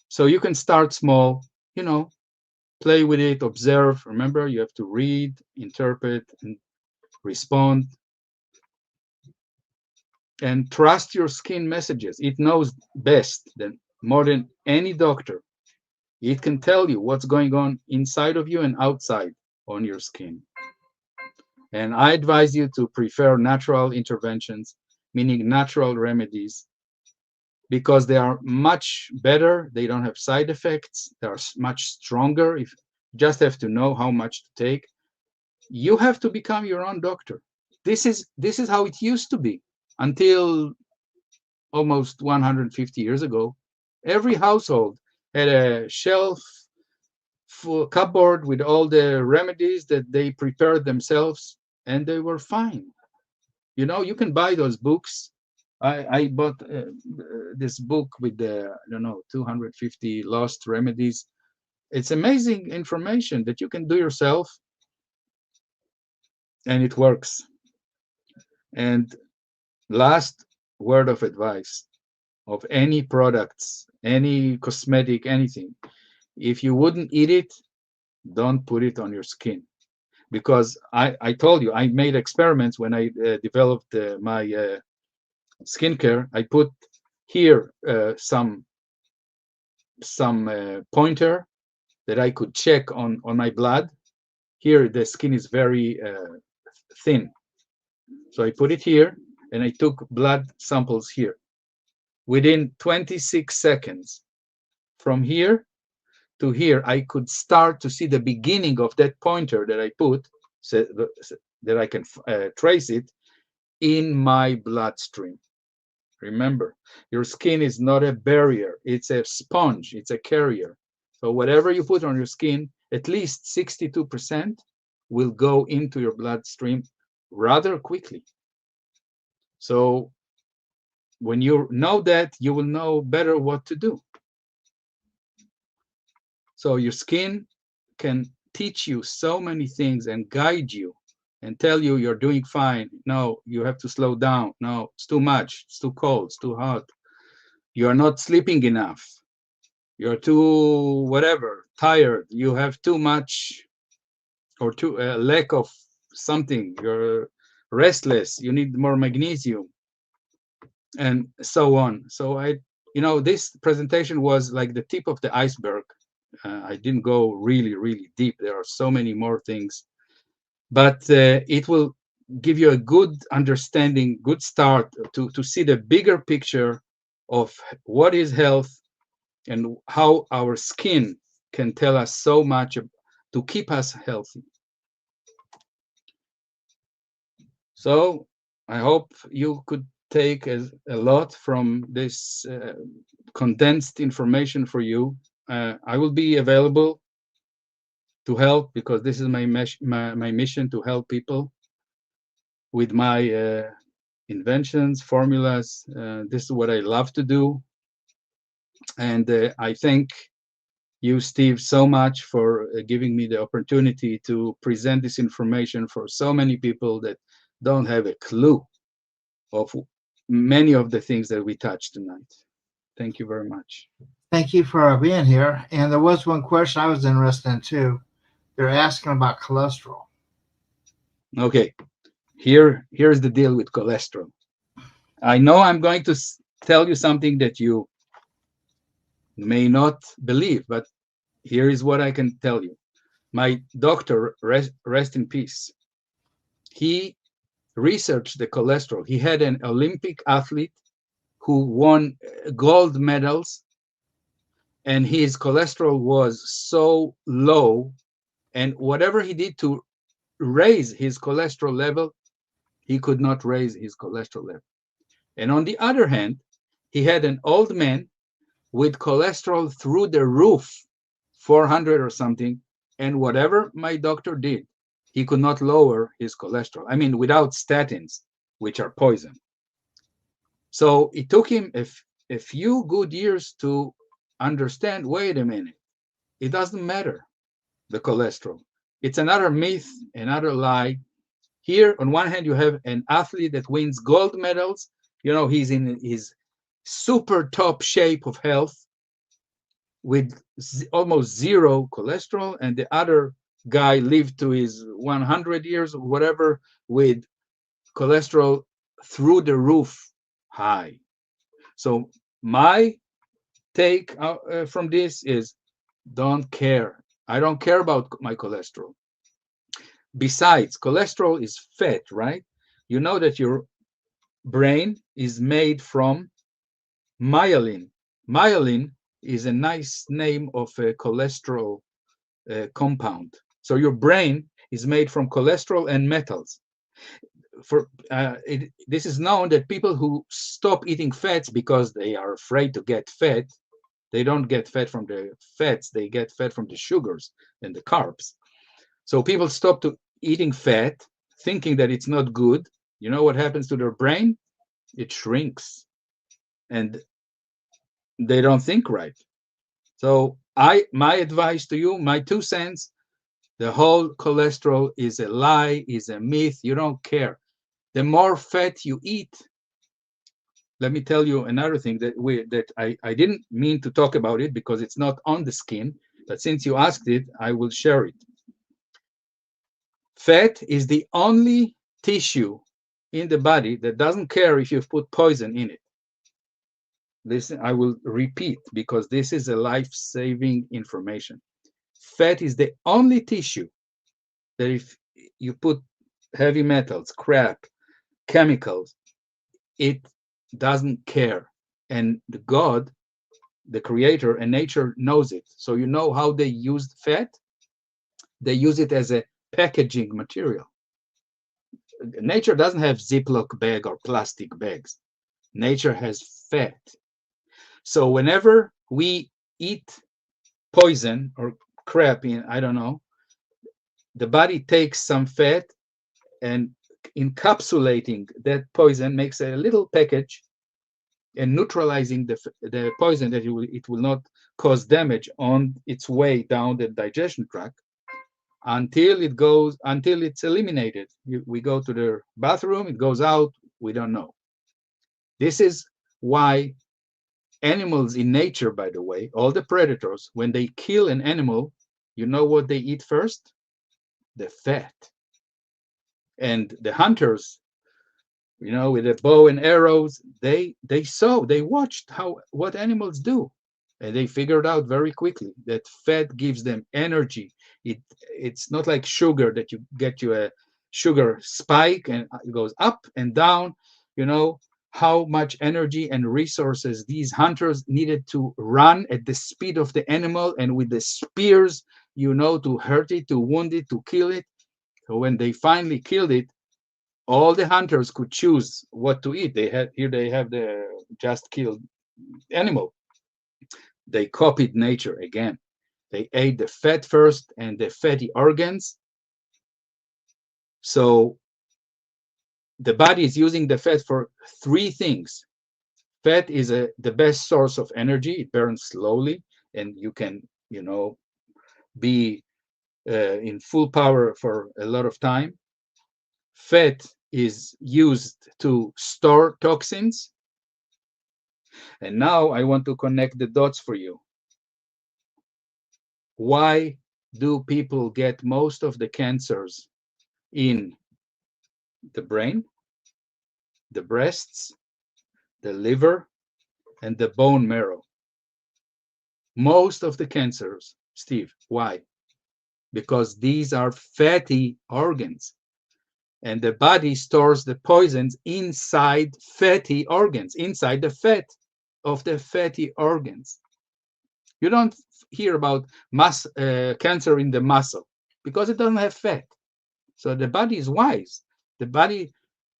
So you can start small, you know, play with it, observe. Remember, you have to read, interpret, and respond. And trust your skin messages. It knows best, than more than any doctor. It can tell you what's going on inside of you and outside on your skin. And I advise you to prefer natural interventions, meaning natural remedies, because they are much better. They don't have side effects. They are much stronger. If you just have to know how much to take, you have to become your own doctor. This is how it used to be until almost 150 years ago. Every household had a shelf, full cupboard with all the remedies that they prepared themselves, and they were fine. You know, you can buy those books. I bought this book with the, I don't know, 250 lost remedies. It's amazing information that you can do yourself, and it works. And last word of advice of any products, any cosmetic, anything, if you wouldn't eat it, don't put it on your skin. Because I told you, I made experiments when I developed my skincare. I put here some pointer that I could check on my blood. Here the skin is very thin, so I put it here, and I took blood samples here. Within 26 seconds, from here to here, I could start to see the beginning of that pointer that I put, so that I can trace it in my bloodstream. Remember, your skin is not a barrier. It's a sponge. It's a carrier. So whatever you put on your skin, at least 62% will go into your bloodstream rather quickly. So when you know that, you will know better what to do. So your skin can teach you so many things and guide you and tell you you're doing fine. No, you have to slow down. No, it's too much. It's too cold. It's too hot. You're not sleeping enough. You're too whatever tired. You have too much or too lack of something. You're restless. You need more magnesium, and so on. So this presentation was like the tip of the iceberg. I didn't go really, really deep. There are so many more things, but it will give you a good understanding, good start to see the bigger picture of what is health and how our skin can tell us so much to keep us healthy. So I hope you could take a lot from this condensed information for you. I will be available to help because this is my mission to help people with my inventions, formulas. This is what I love to do. And I thank you, Steve, so much for giving me the opportunity to present this information for so many people that don't have a clue of many of the things that we touched tonight. Thank you very much. Thank you for being here. And there was one question I was interested in too. They're asking about cholesterol. Okay, here's the deal with cholesterol. I know I'm going to tell you something that you may not believe, but here is what I can tell you. My doctor, rest in peace, he researched the cholesterol. He had an Olympic athlete who won gold medals, and his cholesterol was so low, and whatever he did to raise his cholesterol level, he could not raise his cholesterol level. And on the other hand, he had an old man with cholesterol through the roof, 400 or something, and whatever my doctor did, he could not lower his cholesterol. I mean, without statins, which are poison. So it took him a few good years to understand, wait a minute, it doesn't matter, the cholesterol. It's another myth, another lie. Here, on one hand, you have an athlete that wins gold medals. He's in his super top shape of health with almost zero cholesterol, and the other guy lived to his 100 years or whatever with cholesterol through the roof high. So my take from this is, don't care. I don't care about my cholesterol. Besides, cholesterol is fat, right? You know that your brain is made from myelin. Myelin is a nice name of a cholesterol compound. So your brain is made from cholesterol and metals. This is known that people who stop eating fats because they are afraid to get fat, they don't get fat from the fats, they get fat from the sugars and the carbs. So people stop eating fat, thinking that it's not good. You know what happens to their brain? It shrinks, and they don't think right. So my advice to you, my 2 cents, the whole cholesterol is a lie, is a myth. You don't care. The more fat you eat, let me tell you another thing that I didn't mean to talk about it because it's not on the skin, but since you asked it, I will share it. Fat is the only tissue in the body that doesn't care if you've put poison in it. Listen, I will repeat because this is a life-saving information. Fat is the only tissue that if you put heavy metals, crap, chemicals, it doesn't care. And God, the creator and nature knows it. So you know how they used fat? They use it as a packaging material. Nature doesn't have Ziploc bag or plastic bags. Nature has fat. So whenever we eat poison or crap I don't know, the body takes some fat and encapsulating that poison makes a little package and neutralizing the poison that it will not cause damage on its way down the digestion tract until it's eliminated. We go to the bathroom, it goes out, we don't know. This is why Animals in nature, by the way, all the predators, when they kill an animal, you know what they eat first? The fat. And the hunters, with the bow and arrows, they watched what animals do, and they figured out very quickly that fat gives them energy. It's not like sugar, that you get you a sugar spike and it goes up and down. You know how much energy and resources these hunters needed to run at the speed of the animal, and with the spears, to hurt it, to wound it, to kill it. So when they finally killed it, all the hunters could choose what to eat. They have the just killed animal. They copied nature again. They ate the fat first and the fatty organs. So the body is using the fat for three things. Fat is the best source of energy. It burns slowly, and you can, be in full power for a lot of time. Fat is used to store toxins. And now I want to connect the dots for you. Why do people get most of the cancers in the brain, the breasts, the liver, and the bone marrow? Most of the cancers, Steve. Why? Because these are fatty organs, and the body stores the poisons inside fatty organs, inside the fat of the fatty organs. You don't hear about cancer in the muscle because it doesn't have fat. So the body is wise. The body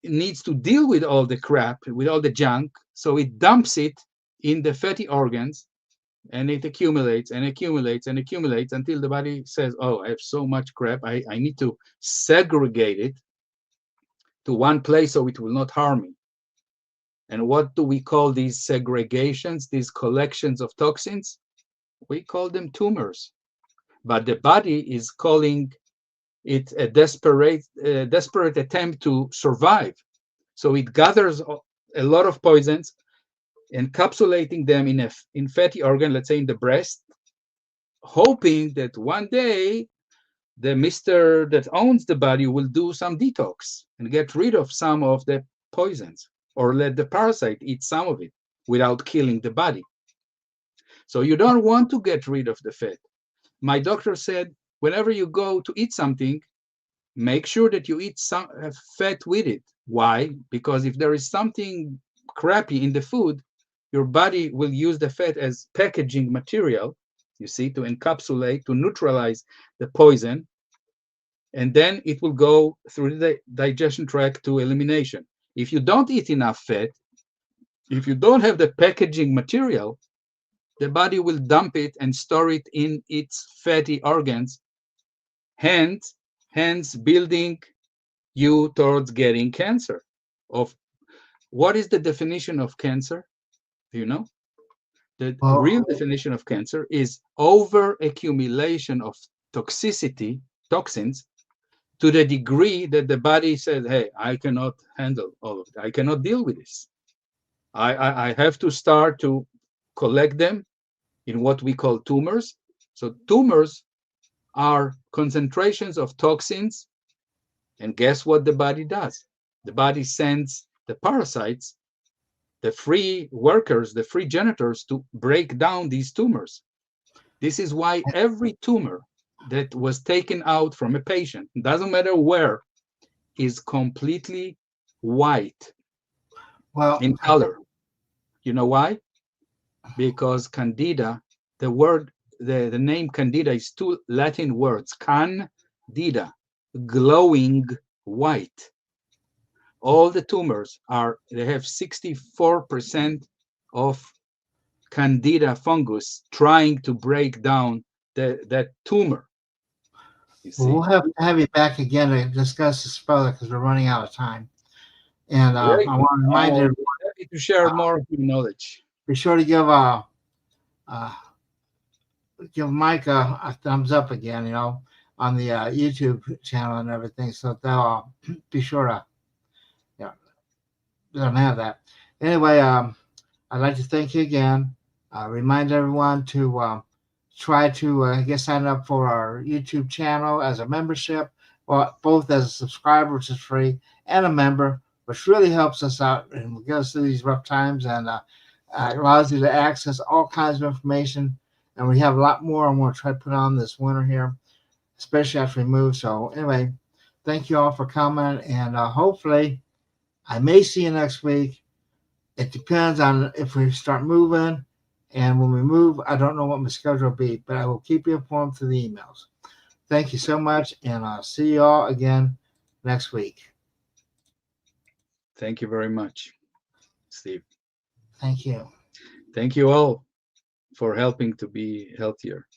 needs to deal with all the crap, with all the junk, so it dumps it in the fatty organs, and it accumulates and accumulates and accumulates until the body says, oh, I have so much crap, I need to segregate it to one place so it will not harm me. And what do we call these segregations, these collections of toxins? We call them tumors. But the body is calling it a desperate attempt to survive. So it gathers a lot of poisons, encapsulating them in fatty organ, let's say in the breast, hoping that one day the mister that owns the body will do some detox and get rid of some of the poisons, or let the parasite eat some of it without killing the body. So you don't want to get rid of the fat. My doctor said, whenever you go to eat something, make sure that you eat some fat with it. Why? Because if there is something crappy in the food, your body will use the fat as packaging material, you see, to encapsulate, to neutralize the poison, and then it will go through the digestion tract to elimination. If you don't eat enough fat, if you don't have the packaging material, the body will dump it and store it in its fatty organs, hence building you towards getting cancer. Of what is the definition of cancer? Do you know? The real definition of cancer is over accumulation of toxins, to the degree that the body says, hey, I cannot handle all of it. I cannot deal with this. I have to start to collect them in what we call tumors. So tumors are concentrations of toxins. And guess what the body does? The body sends the parasites, the free workers, the free janitors, to break down these tumors. This is why every tumor that was taken out from a patient, doesn't matter where, is completely white in color. You know why? Because candida, the name candida is two Latin words, candida, glowing white. All the tumors they have 64% of candida fungus trying to break down that tumor. You see? Well, we'll have to have you back again to discuss this further because we're running out of time. And I want to remind you, happy to share more of your knowledge. Be sure to give Mike a thumbs up again, on the YouTube channel and everything. So they'll be sure to, let them have that. Anyway, I'd like to thank you again. Remind everyone to try to get signed up for our YouTube channel as a membership, or both as a subscriber, which is free, and a member, which really helps us out and get us through these rough times, and allows you to access all kinds of information. And we have a lot more I want to try to put on this winter here, especially after we move. So anyway, thank you all for coming, and hopefully I may see you next week. It depends on if we start moving, and when we move, I don't know what my schedule will be, but I will keep you informed through the emails. Thank you so much, and I'll see you all again next week. Thank you very much, Steve. Thank you. Thank you all for helping to be healthier.